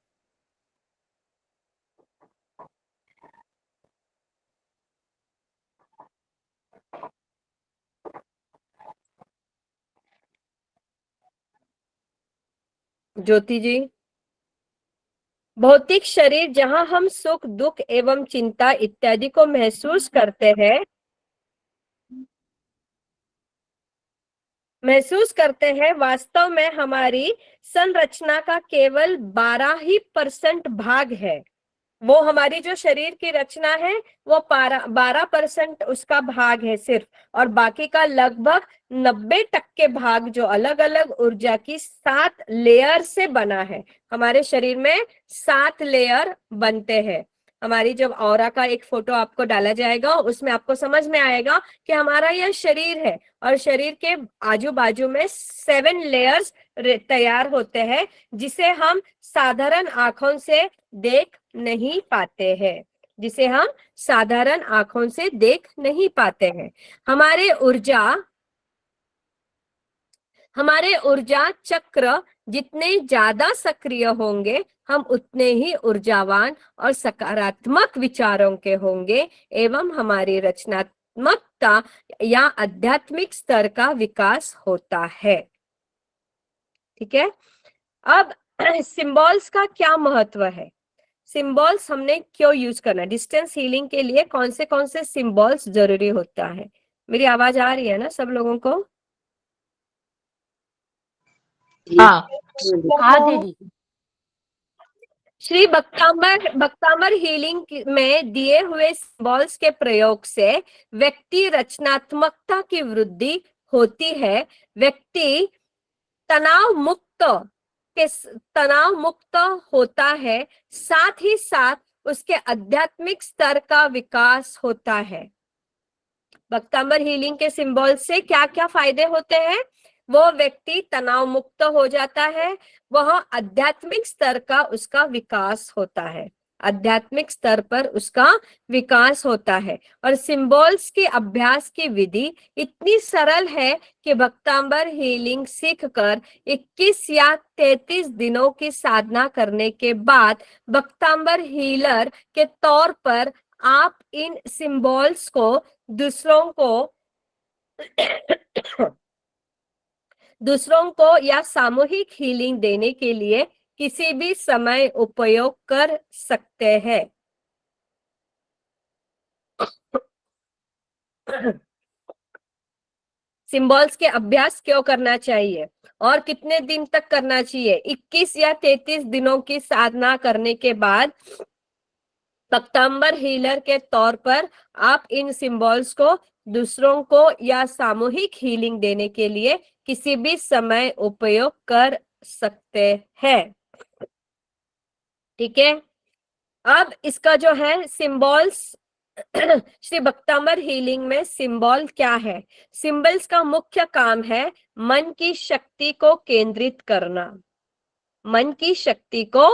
ज्योति जी, भौतिक शरीर जहां हम सुख दुख एवं चिंता इत्यादि को महसूस करते हैं, वास्तव में हमारी संरचना का केवल 12% भाग है। वो हमारी जो शरीर की रचना है वो 12% उसका भाग है सिर्फ, और बाकी का लगभग 90% भाग जो अलग अलग ऊर्जा की 7 लेयर से बना है। हमारे शरीर में 7 लेयर बनते हैं। हमारी जब ऑरा का एक फोटो आपको डाला जाएगा उसमें आपको समझ में आएगा कि हमारा यह शरीर है, और शरीर के आजू बाजू में 7 लेयर्स तैयार होते हैं, जिसे हम साधारण आंखों से देख नहीं पाते हैं, जिसे हम साधारण आंखों से देख नहीं पाते हैं। हमारे ऊर्जा चक्र जितने ज्यादा सक्रिय होंगे, हम उतने ही ऊर्जावान और सकारात्मक विचारों के होंगे, एवं हमारी रचनात्मकता या आध्यात्मिक स्तर का विकास होता है। ठीक है, अब सिंबल्स का क्या महत्व है, सिंबल्स हमने क्यों यूज करना है, डिस्टेंस हीलिंग के लिए कौन से सिंबल्स जरूरी होता है। मेरी आवाज आ रही है ना सब लोगों को? हाँ हाँ दीदी। श्री भक्तांबर हीलिंग में दिए हुए सिंबल्स के प्रयोग से व्यक्ति रचनात्मकता की वृद्धि होती है, व्यक्ति तनाव मुक्त होता है, साथ ही साथ उसके आध्यात्मिक स्तर का विकास होता है। भक्तांबर हीलिंग के सिंबल से क्या क्या फायदे होते हैं, वो व्यक्ति तनाव मुक्त हो जाता है, वह आध्यात्मिक स्तर का उसका विकास होता है, आध्यात्मिक स्तर पर उसका विकास होता है। और सिंबल्स के अभ्यास की विधि इतनी सरल है कि भक्तांबर हीलिंग सीखकर 21 या 33 दिनों की साधना करने के बाद भक्तांबर हीलर के तौर पर आप इन सिंबल्स को दूसरों को या सामूहिक हीलिंग देने के लिए किसी भी समय उपयोग कर सकते हैं। सिंबल्स के अभ्यास क्यों करना चाहिए और कितने दिन तक करना चाहिए? 21 या 33 दिनों की साधना करने के बाद भक्तांबर हीलर के तौर पर आप इन सिंबल्स को दूसरों को या सामूहिक हीलिंग देने के लिए किसी भी समय उपयोग कर सकते हैं। ठीक है, अब इसका जो है सिंबल्स श्री भक्तांबर हीलिंग में सिंबल क्या है? सिंबल्स का मुख्य काम है मन की शक्ति को केंद्रित करना। मन की शक्ति को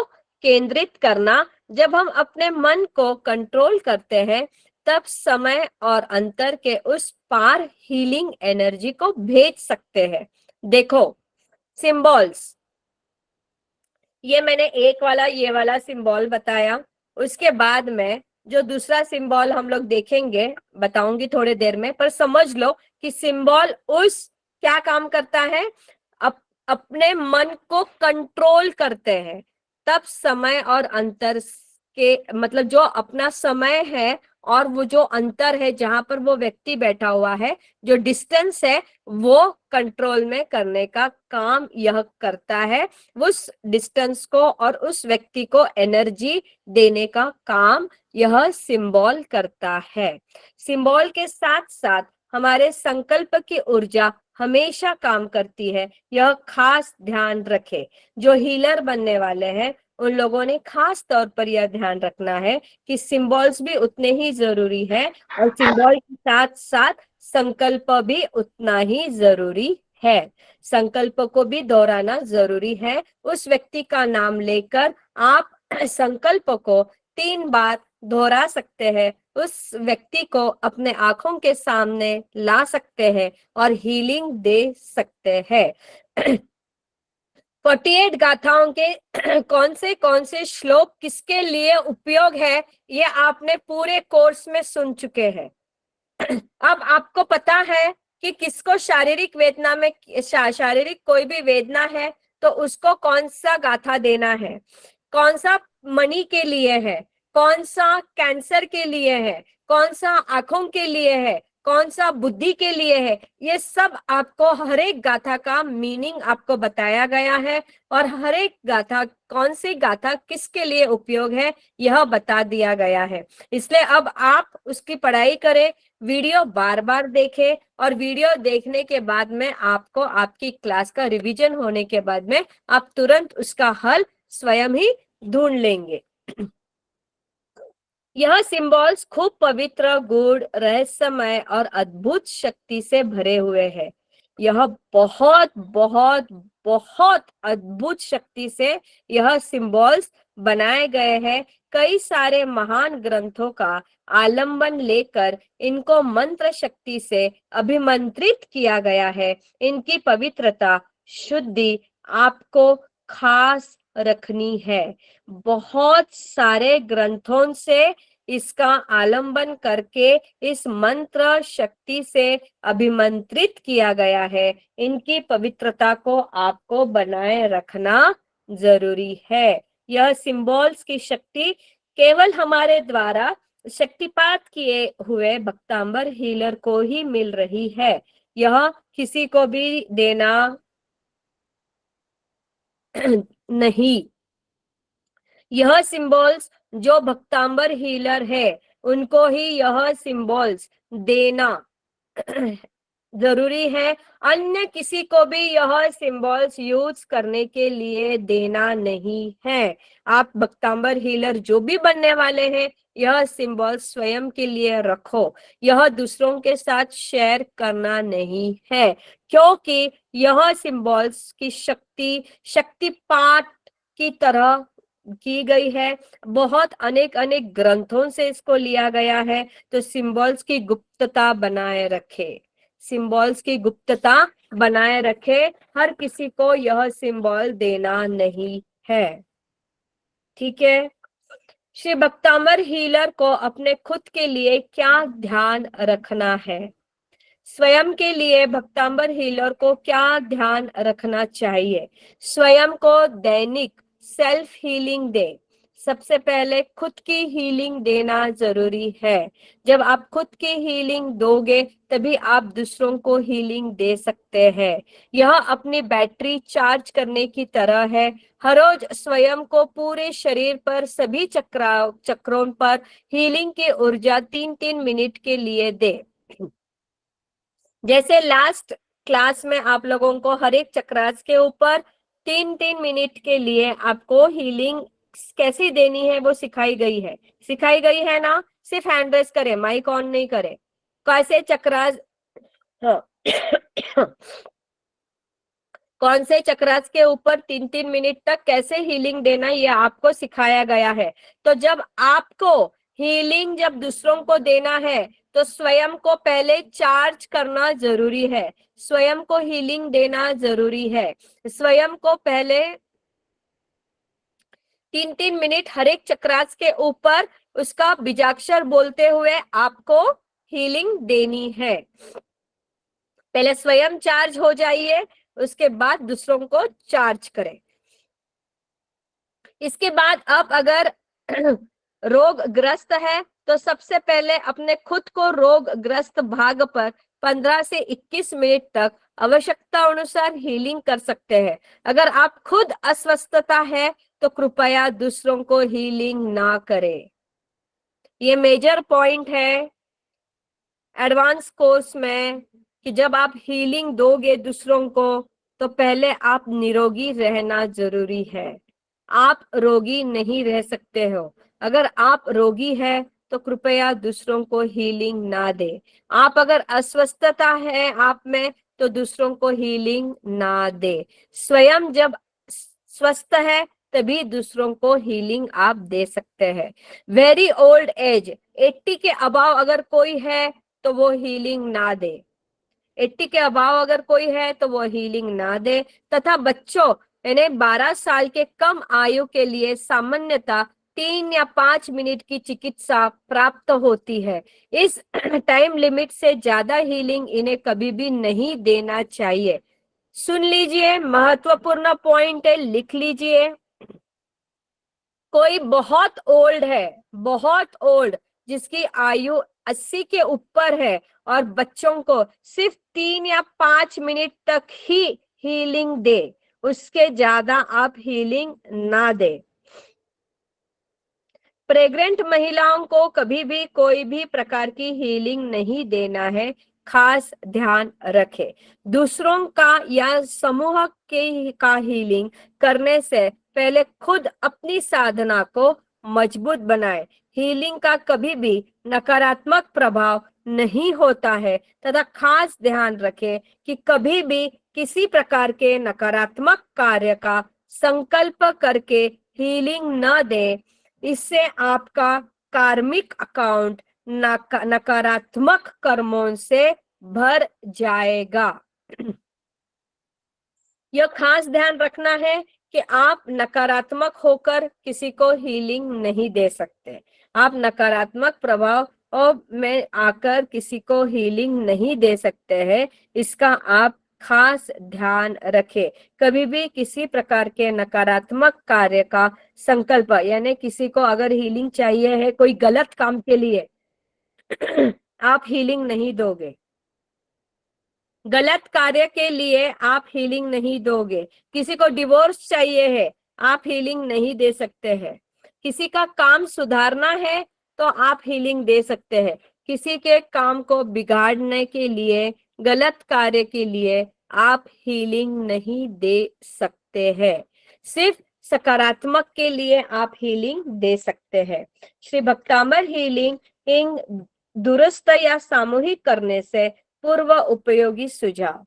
केंद्रित करना। जब हम अपने मन को कंट्रोल करते हैं तब समय और अंतर के उस पार हीलिंग एनर्जी को भेज सकते हैं। देखो सिंबल्स, ये मैंने एक वाला ये वाला सिंबल बताया, उसके बाद में जो दूसरा सिंबल हम लोग देखेंगे बताऊंगी थोड़ी देर में, पर समझ लो कि सिंबल उस क्या काम करता है, अपने मन को कंट्रोल करते हैं। तब समय और अंतर के मतलब जो अपना समय है और वो जो अंतर है जहां पर वो व्यक्ति बैठा हुआ है, जो डिस्टेंस है, वो कंट्रोल में करने का काम यह करता है। उस डिस्टेंस को और उस व्यक्ति को एनर्जी देने का काम यह सिंबल करता है। सिंबल के साथ साथ हमारे संकल्प की ऊर्जा हमेशा काम करती है, यह खास ध्यान रखे। जो हीलर बनने वाले हैं उन लोगों ने खास तौर पर यह ध्यान रखना है कि सिंबल्स भी उतने ही जरूरी है और सिंबल के साथ साथ संकल्प भी उतना ही जरूरी है। संकल्प को भी दोहराना जरूरी है। उस व्यक्ति का नाम लेकर आप संकल्प को 3 बार दोहरा सकते हैं, उस व्यक्ति को अपने आंखों के सामने ला सकते हैं और हीलिंग दे सकते हैं। 48 गाथाओं के कौन से श्लोक किसके लिए उपयोग है ये आपने पूरे कोर्स में सुन चुके हैं। अब आपको पता है कि किसको शारीरिक वेदना में शारीरिक कोई भी वेदना है तो उसको कौन सा गाथा देना है, कौन सा मनी के लिए है, कौन सा कैंसर के लिए है, कौन सा आंखों के लिए है, कौन सा बुद्धि के लिए है। ये सब आपको हर एक गाथा का मीनिंग आपको बताया गया है और हर एक गाथा कौन सी गाथा किसके लिए उपयोग है यह बता दिया गया है। इसलिए अब आप उसकी पढ़ाई करें, वीडियो बार बार देखें और वीडियो देखने के बाद में आपको आपकी क्लास का रिवीजन होने के बाद में आप तुरंत उसका हल स्वयं ही ढूंढ लेंगे। यह सिंबल्स खूब पवित्र, गूढ़, रहस्यमय और अद्भुत शक्ति से भरे हुए हैं। यह बहुत बहुत बहुत अद्भुत शक्ति से यह सिंबल्स बनाए गए हैं। कई सारे महान ग्रंथों का आलंबन लेकर इनको मंत्र शक्ति से अभिमंत्रित किया गया है। इनकी पवित्रता, शुद्धि आपको खास रखनी है। बहुत सारे ग्रंथों से इसका आलंबन करके इस मंत्र शक्ति से अभिमंत्रित किया गया है। इनकी पवित्रता को आपको बनाए रखना जरूरी है। यह सिंबल्स की शक्ति केवल हमारे द्वारा शक्तिपात किए हुए भक्तांबर हीलर को ही मिल रही है। यह किसी को भी देना नहीं। यह सिंबल्स जो भक्तांबर हीलर है उनको ही यह सिंबल्स देना जरूरी है। अन्य किसी को भी यह सिंबल्स यूज करने के लिए देना नहीं है। आप भक्तांबर हीलर जो भी बनने वाले हैं यह सिंबल्स स्वयं के लिए रखो, यह दूसरों के साथ शेयर करना नहीं है, क्योंकि यह सिंबल्स की शक्ति शक्तिपात की तरह की गई है। बहुत अनेक अनेक ग्रंथों से इसको लिया गया है। तो सिंबल्स की गुप्तता बनाए रखे, सिंबल्स की गुप्तता बनाए रखे। हर किसी को यह सिंबल देना नहीं है। ठीक है, श्री भक्तांबर हीलर को अपने खुद के लिए क्या ध्यान रखना है? स्वयं के लिए भक्तांबर हीलर को क्या ध्यान रखना चाहिए? स्वयं को दैनिक सेल्फ हीलिंग दे, सबसे पहले खुद की हीलिंग देना जरूरी है। जब आप खुद की हीलिंग दोगे तभी आप दूसरों को हीलिंग दे सकते हैं। यह अपनी बैटरी चार्ज करने की तरह है। हर रोज स्वयं को पूरे शरीर पर सभी चक्रों पर हीलिंग की ऊर्जा 3-3 मिनट के लिए दे। जैसे लास्ट क्लास में आप लोगों को हर एक चक्रास के ऊपर 3-3 मिनट के लिए आपको हीलिंग कैसी देनी है वो सिखाई गई है ना। सिर्फ हैंड रेस करें, माइक ऑन नहीं करें। कैसे चक्रास कौन से चक्रास के ऊपर 3-3 मिनट तक कैसे हीलिंग देना ये आपको सिखाया गया है। तो जब आपको हीलिंग जब दूसरों को देना है तो स्वयं को पहले चार्ज करना जरूरी है, स्वयं को हीलिंग देना जरूरी है। स्वयं को पहले 3-3 मिनट हर एक चक्रास के ऊपर उसका बीजाक्षर बोलते हुए आपको हीलिंग देनी है। पहले स्वयं चार्ज हो जाइए, उसके बाद दूसरों को चार्ज करें। इसके बाद आप अगर रोगग्रस्त है तो सबसे पहले अपने खुद को रोगग्रस्त भाग पर 15 से 21 मिनट तक आवश्यकता अनुसार हीलिंग कर सकते हैं। अगर आप खुद अस्वस्थता है तो कृपया दूसरों को हीलिंग ना करें। ये मेजर पॉइंट है एडवांस कोर्स में कि जब आप हीलिंग दोगे दूसरों को तो पहले आप निरोगी रहना जरूरी है। आप रोगी नहीं रह सकते हो। अगर आप रोगी है तो कृपया दूसरों को हीलिंग ना दे। आप अगर अस्वस्थता है आप में तो दूसरों को हीलिंग ना दे। स्वयं जब स्वस्थ है तभी दूसरों को हीलिंग आप दे सकते हैं। वेरी ओल्ड एज 80 के अबाव अगर कोई है तो वो हीलिंग ना दे। 80 के अभाव अगर कोई है तो वो हीलिंग ना दे। तथा बच्चों यानी 12 साल के कम आयु के लिए सामान्यतः 3 या 5 मिनट की चिकित्सा प्राप्त होती है। इस टाइम लिमिट से ज्यादा हीलिंग इन्हें कभी भी नहीं देना चाहिए। सुन लीजिए, महत्वपूर्ण पॉइंट है, लिख लीजिए। कोई बहुत ओल्ड है, बहुत ओल्ड, जिसकी आयु 80 के ऊपर है और बच्चों को सिर्फ 3 या 5 मिनट तक ही हीलिंग दे, उसके ज्यादा आप हीलिंग ना दे। प्रेग्नेंट महिलाओं को कभी भी कोई भी प्रकार की हीलिंग नहीं देना है, खास ध्यान रखें। दूसरों का या समूह के का हीलिंग करने से पहले खुद अपनी साधना को मजबूत बनाए। हीलिंग का कभी भी नकारात्मक प्रभाव नहीं होता है तथा खास ध्यान रखें कि कभी भी किसी प्रकार के नकारात्मक कार्य का संकल्प करके हीलिंग न दे। इससे आपका कार्मिक अकाउंट नकारात्मक कर्मों से भर जाएगा। यह खास ध्यान रखना है कि आप नकारात्मक होकर किसी को हीलिंग नहीं दे सकते। आप नकारात्मक प्रभाव और में आकर किसी को हीलिंग नहीं दे सकते हैं, इसका आप खास ध्यान रखें। कभी भी किसी प्रकार के नकारात्मक कार्य का संकल्प यानी किसी को अगर हीलिंग चाहिए है कोई गलत काम के लिए आप हीलिंग नहीं दोगे। गलत कार्य के लिए आप हीलिंग नहीं दोगे। किसी को डिवोर्स चाहिए है, आप हीलिंग नहीं दे सकते हैं। किसी का काम सुधारना है तो आप हीलिंग दे सकते हैं। किसी के काम को बिगाड़ने के लिए, गलत कार्य के लिए आप हीलिंग नहीं दे सकते हैं। सिर्फ सकारात्मक के लिए आप हीलिंग दे सकते हैं। श्री भक्तामर हीलिंग दुरुस्त या सामूहिक करने से पूर्व उपयोगी सुझाव।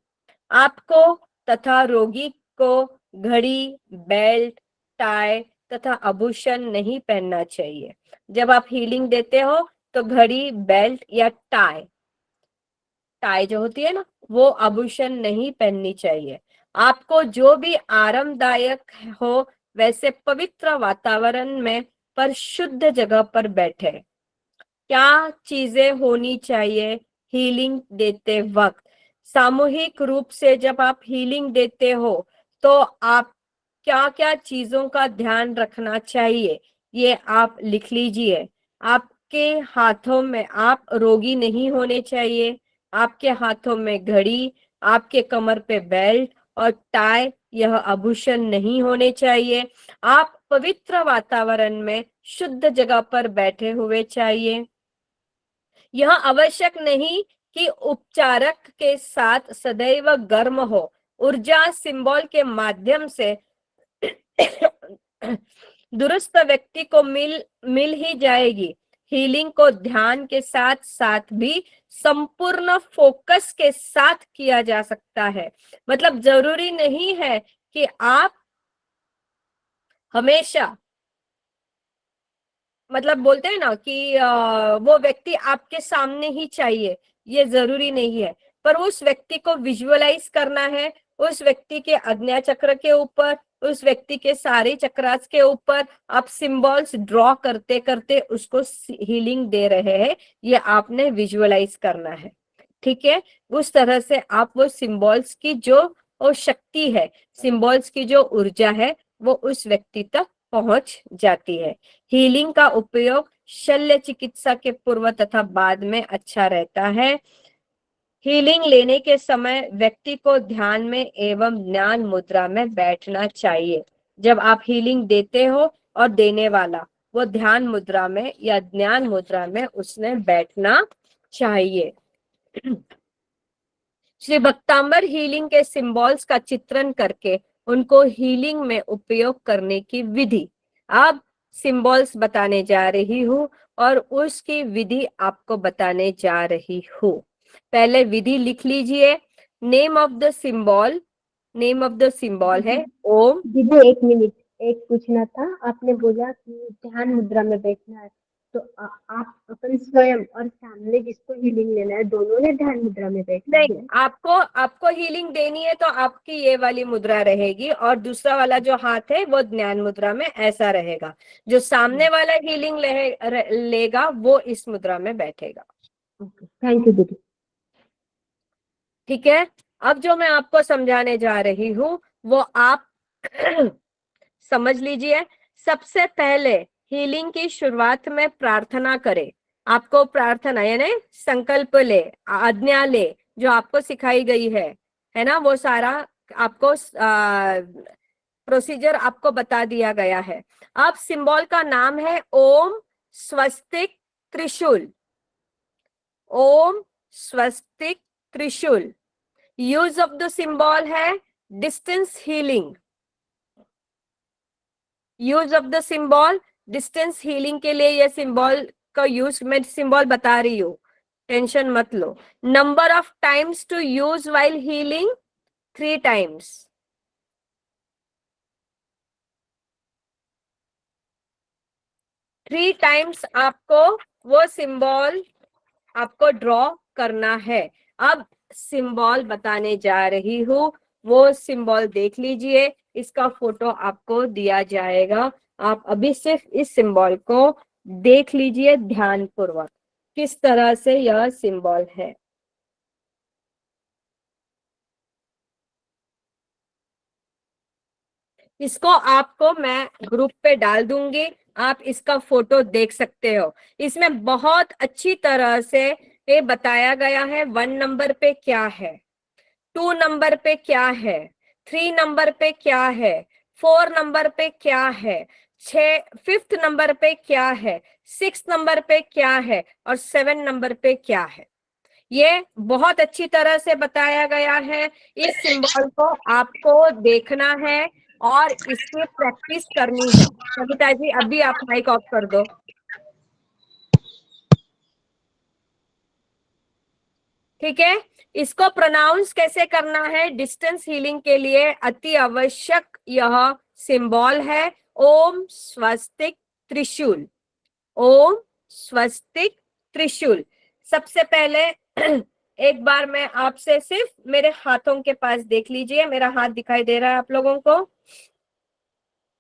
आपको तथा रोगी को घड़ी, बेल्ट, टाई तथा आभूषण नहीं पहनना चाहिए। जब आप हीलिंग देते हो तो घड़ी, बेल्ट या टाई जो होती है ना, वो आभूषण नहीं पहननी चाहिए। आपको जो भी आरामदायक हो वैसे पवित्र वातावरण में पर शुद्ध जगह पर बैठे। क्या चीजें होनी चाहिए हीलिंग देते वक्त? सामूहिक रूप से जब आप हीलिंग देते हो तो आप क्या क्या चीजों का ध्यान रखना चाहिए ये आप लिख लीजिए। आपके हाथों में, आप रोगी नहीं होने चाहिए। आपके हाथों में घड़ी, आपके कमर पे बेल्ट और टाई, यह आभूषण नहीं होने चाहिए। आप पवित्र वातावरण में शुद्ध जगह पर बैठे हुए चाहिए। यह आवश्यक नहीं कि उपचारक के साथ सदैव गर्म हो। ऊर्जा सिंबल के माध्यम से दुरुस्त व्यक्ति को मिल ही जाएगी। हीलिंग को ध्यान के साथ साथ भी संपूर्ण फोकस के साथ किया जा सकता है। मतलब जरूरी नहीं है कि आप हमेशा, मतलब बोलते हैं ना कि वो व्यक्ति आपके सामने ही चाहिए, ये जरूरी नहीं है। पर उस व्यक्ति को विजुअलाइज करना है, उस व्यक्ति के आज्ञा चक्र के ऊपर, उस व्यक्ति के सारे चक्रास के ऊपर आप सिंबल्स ड्रॉ करते करते उसको हीलिंग दे रहे हैं, ये आपने विजुअलाइज करना है। ठीक है, उस तरह से आप वो सिंबल्स की जो वो शक्ति है, सिंबल्स की जो ऊर्जा है, वो उस व्यक्ति तक पहुंच जाती है। हीलिंग का उपयोग शल्य चिकित्सा के पूर्व तथा बाद में अच्छा रहता है। हीलिंग लेने के समय व्यक्ति को ध्यान में एवं ज्ञान मुद्रा में बैठना चाहिए। जब आप हीलिंग देते हो और देने वाला वो ध्यान मुद्रा में या ज्ञान मुद्रा में उसने बैठना चाहिए। श्री भक्तांबर हीलिंग के सिंबल्स का चित्रण करके उनको हीलिंग में उपयोग करने की विधि, अब सिंबल्स बताने जा रही हूँ और उसकी विधि आपको बताने जा रही हूँ। पहले विधि लिख लीजिए। Name of the symbol, name of the symbol है ओम। दीदी एक मिनट, एक पूछना था। आपने बोला कि ध्यान मुद्रा में बैठना है, तो आप अपन स्वयं और सामने जिसको हीलिंग लेना है, दोनों ने ध्यान मुद्रा में बैठना नहीं, है? आपको आपको हीलिंग देनी है तो आपकी ये वाली मुद्रा रहेगी और दूसरा वाला जो हाथ है वो ज्ञान मुद्रा में ऐसा रहेगा। जो सामने वाला हीलिंग लेगा वो इस मुद्रा में बैठेगा। थैंक यू दीदी। ठीक है, अब जो मैं आपको समझाने जा रही हूँ वो आप समझ लीजिए। सबसे पहले हीलिंग की शुरुआत में प्रार्थना करें। आपको प्रार्थना यानी संकल्प ले, आज्ञा ले, जो आपको सिखाई गई है ना, वो सारा आपको प्रोसीजर आपको बता दिया गया है। अब सिंबल का नाम है ओम स्वस्तिक त्रिशूल। ओम स्वस्तिक त्रिशूल। यूज ऑफ द सिंबल है distance healing. Use of the symbol distance healing के लिए ये सिंबल का यूज मैं सिंबल बता रही हूँ, टेंशन मत लो। Number of times to use while healing 3 times. 3 times आपको वो सिंबल आपको ड्रॉ करना है। अब सिंबल बताने जा रही हूँ, वो सिंबल देख लीजिए, इसका फोटो आपको दिया जाएगा। आप अभी सिर्फ इस सिंबल को देख लीजिए ध्यान पूर्वक, किस तरह से यह सिंबल है। इसको आपको मैं ग्रुप पे डाल दूंगी, आप इसका फोटो देख सकते हो। इसमें बहुत अच्छी तरह से ये बताया गया है 1 नंबर पे क्या है, 2 नंबर पे क्या है, 3 नंबर पे क्या है, 4 नंबर पे क्या है, 5th नंबर पे क्या है, 6 नंबर पे क्या है और 7 नंबर पे क्या है। ये बहुत अच्छी तरह से बताया गया है। इस सिंबल को आपको देखना है और इसकी प्रैक्टिस करनी है। सविता जी अभी आप माइक ऑफ कर दो। ठीक है, इसको प्रोनाउंस कैसे करना है डिस्टेंस हीलिंग के लिए अति आवश्यक यह सिंबल है ओम स्वस्तिक त्रिशूल। ओम स्वस्तिक त्रिशूल। सबसे पहले एक बार मैं आपसे सिर्फ मेरे हाथों के पास देख लीजिए। मेरा हाथ दिखाई दे रहा है आप लोगों को?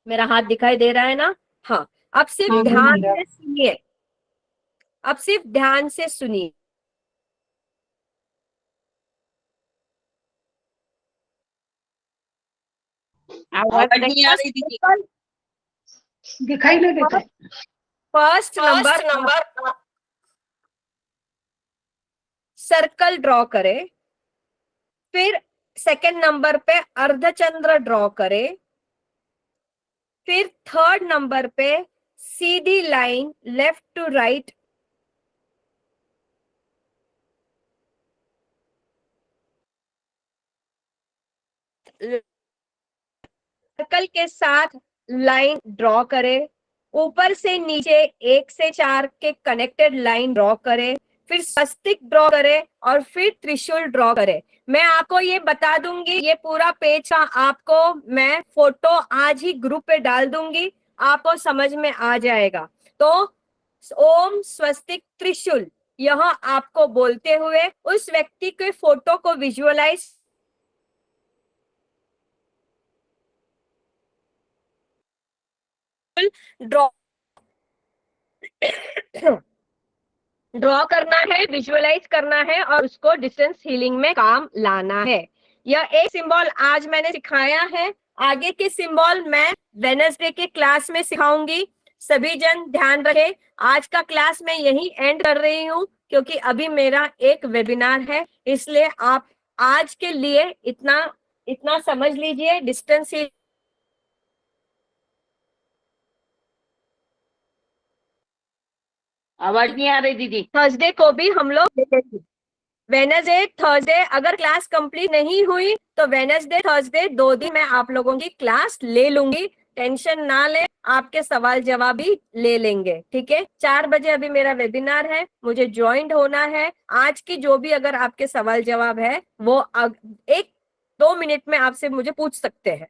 मेरा हाथ दिखाई दे रहा है ना? हाँ, अब सिर्फ ध्यान से सुनिए, अब सिर्फ ध्यान से सुनिए। आवाज नहीं आ रही दीदी। दिखाई नहीं देता है। फर्स्ट नंबर सर्कल ड्रॉ करें, फिर सेकंड नंबर पे अर्धचंद्र ड्रॉ करें, फिर थर्ड नंबर पे सीधी line left to right circle के साथ लाइन ड्रॉ करें, ऊपर से नीचे 1 से 4 के कनेक्टेड लाइन ड्रॉ करें, फिर स्वस्तिक ड्रॉ करें और फिर त्रिशूल ड्रॉ करें। मैं आपको ये बता दूंगी, ये पूरा पेज का आपको मैं फोटो आज ही ग्रुप पे डाल दूंगी, आपको समझ में आ जाएगा। तो ओम स्वस्तिक त्रिशूल यह आपको बोलते हुए उस व्यक्ति के फोटो को विजुअलाइज ड्रॉ ड्रॉ करना है, विजुअलाइज करना है और उसको डिस्टेंस हीलिंग में काम लाना है। यह एक सिंबल आज मैंने सिखाया है, आगे के सिंबल मैं वेडनेसडे के क्लास में सिखाऊंगी। सभी जन ध्यान रखें, आज का क्लास मैं यही एंड कर रही हूँ क्योंकि अभी मेरा एक वेबिनार है, इसलिए आप आज के लिए इतना समझ लीजिए। डिस्टेंस आवाज नहीं आ रही दीदी। थर्सडे को भी हम लोग वेडनेसडे थर्सडे अगर क्लास कंप्लीट नहीं हुई तो वेडनेसडे थर्सडे 2 दिन मैं आप लोगों की क्लास ले लूंगी, टेंशन ना ले, आपके सवाल जवाब भी ले लेंगे। ठीक है, 4 बजे अभी मेरा वेबिनार है, मुझे ज्वाइन होना है। आज की जो भी अगर आपके सवाल जवाब है वो 1-2 मिनट में आपसे मुझे पूछ सकते हैं।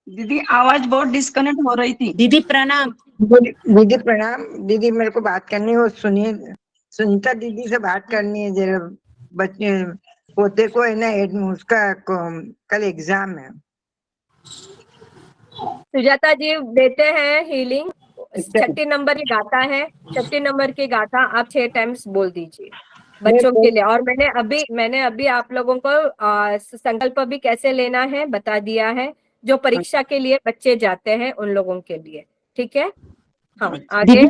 दीदी आवाज बहुत डिस्कनेक्ट हो रही थी। दीदी प्रणाम। दीदी प्रणाम। दीदी मेरे को बात करनी है, वो सुनिए, सुनीता दीदी से बात करनी है जरा। बच्चे पोते को है ना उसका कल एग्जाम है। सुजाता जी देते हैं हीलिंग, 36 नंबर की गाथा है, 36 नंबर की गाथा आप 6 टाइम्स बोल दीजिए बच्चों के लिए। और मैंने अभी आप लोगों को संकल्प भी कैसे लेना है बता दिया है, जो परीक्षा के लिए बच्चे जाते हैं उन लोगों के लिए। ठीक है, हाँ आगे।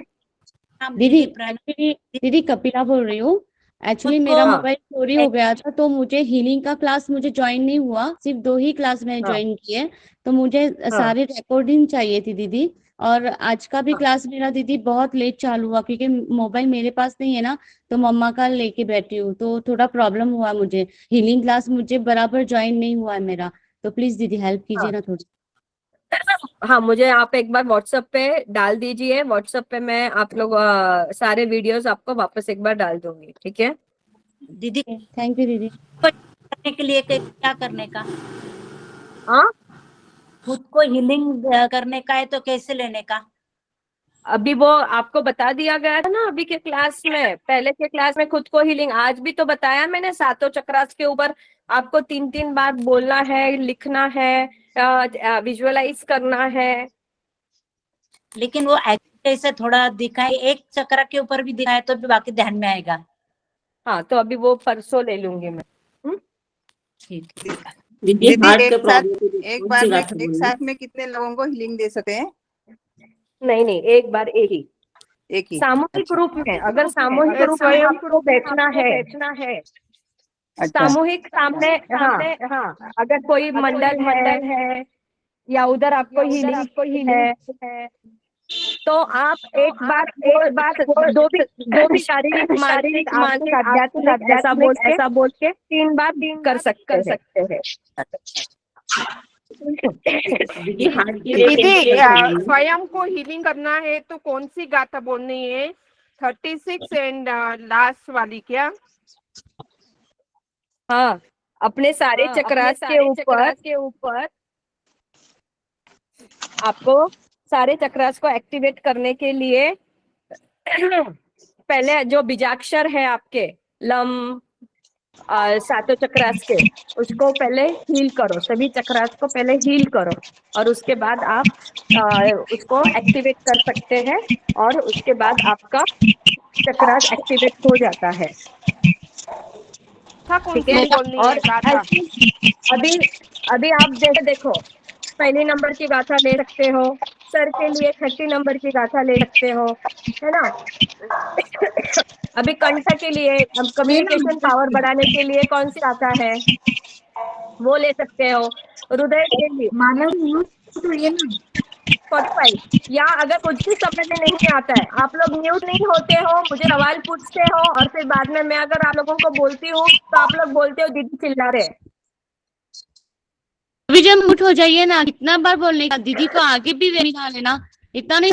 दीदी कपिला बोल रही हूँ। एक्चुअली मेरा मोबाइल चोरी हो गया था, तो मुझे हीलिंग का क्लास मुझे ज्वाइन नहीं हुआ, सिर्फ 2 ही क्लास मैंने ज्वाइन किए। तो मुझे सारी रिकॉर्डिंग चाहिए थी दीदी। और आज का भी क्लास मेरा दीदी बहुत लेट चालू हुआ क्योंकि मोबाइल मेरे पास नहीं है ना, तो मम्मा का लेके बैठी हूँ, तो थोड़ा प्रॉब्लम हुआ मुझे। हीलिंग क्लास मुझे बराबर ज्वाइन नहीं हुआ है मेरा, तो प्लीज दीदी हेल्प कीजिए ना थोड़ी। हाँ, मुझे आप एक बार व्हाट्सएप पे डाल दीजिए, व्हाट्सएप पे मैं आप लोग सारे वीडियोस आपको वापस एक बार डाल दूंगी। ठीक है दीदी, थैंक यू दीदी। करने के लिए क्या करने का? हाँ, खुद को हीलिंग करने का है तो कैसे लेने का? अभी वो आपको बता दिया गया था ना अभी के क्लास में, पहले के क्लास में खुद को हीलिंग आज भी तो बताया मैंने। 7 चक्रास के ऊपर आपको 3-3 बार बोलना है, लिखना है, विजुअलाइज करना है। लेकिन वो ऐसे थोड़ा दिखाए, एक चक्र के ऊपर भी दिखाए तो भी बाकी ध्यान में आएगा। हाँ, तो अभी वो परसों ले लूंगी मैं। ठीक। दीदी एक बार में एक साथ में कितने लोगों को हीलिंग दे सकते हैं? नहीं, एक बार एक ही सामूहिक रूप में। अगर सामूहिक रूप में आपको बैठना है सामूहिक सामने, हाँ, अगर कोई मंडल है या उधर आपको हीलिंग है तो आप एक बार दो भी शारीरिक मानसिक आध्यात्मिक ऐसा बोल के 3 बार कर सकते हैं। दीदी स्वयं को हीलिंग करना है तो कौन सी गाथा बोलनी है? 36 एंड लास्ट वाली क्या? हाँ, अपने सारे चक्रास के ऊपर आपको सारे चक्रास को एक्टिवेट करने के लिए पहले जो बीजाक्षर है आपके लम 7 चक्रास के, उसको पहले हील करो। सभी चक्रास को पहले हील करो और उसके बाद आप उसको एक्टिवेट कर सकते हैं और उसके बाद आपका चक्रास एक्टिवेट हो जाता है। ठीक है, और अभी आप देखो पहले नंबर की गाथा ले सकते हो, सर के लिए 30 नंबर की गाथा ले सकते हो, है ना। अभी कंठ के लिए, कम्युनिकेशन पावर बढ़ाने के लिए कौन सी गाथा है, वो ले सकते हो। हृदय के लिए 45, या अगर कुछ भी समझ में नहीं आता है, आप लोग म्यूट नहीं होते हो, मुझे सवाल पूछते हो और फिर बाद में मैं अगर आप लोगों को बोलती हूँ तो आप लोग बोलते हो दीदी चिल्ला रहे। अभी जब म्यूट हो जाइए ना, कितना बार बोलने का, दीदी को आगे भी निकाले ना, इतना नहीं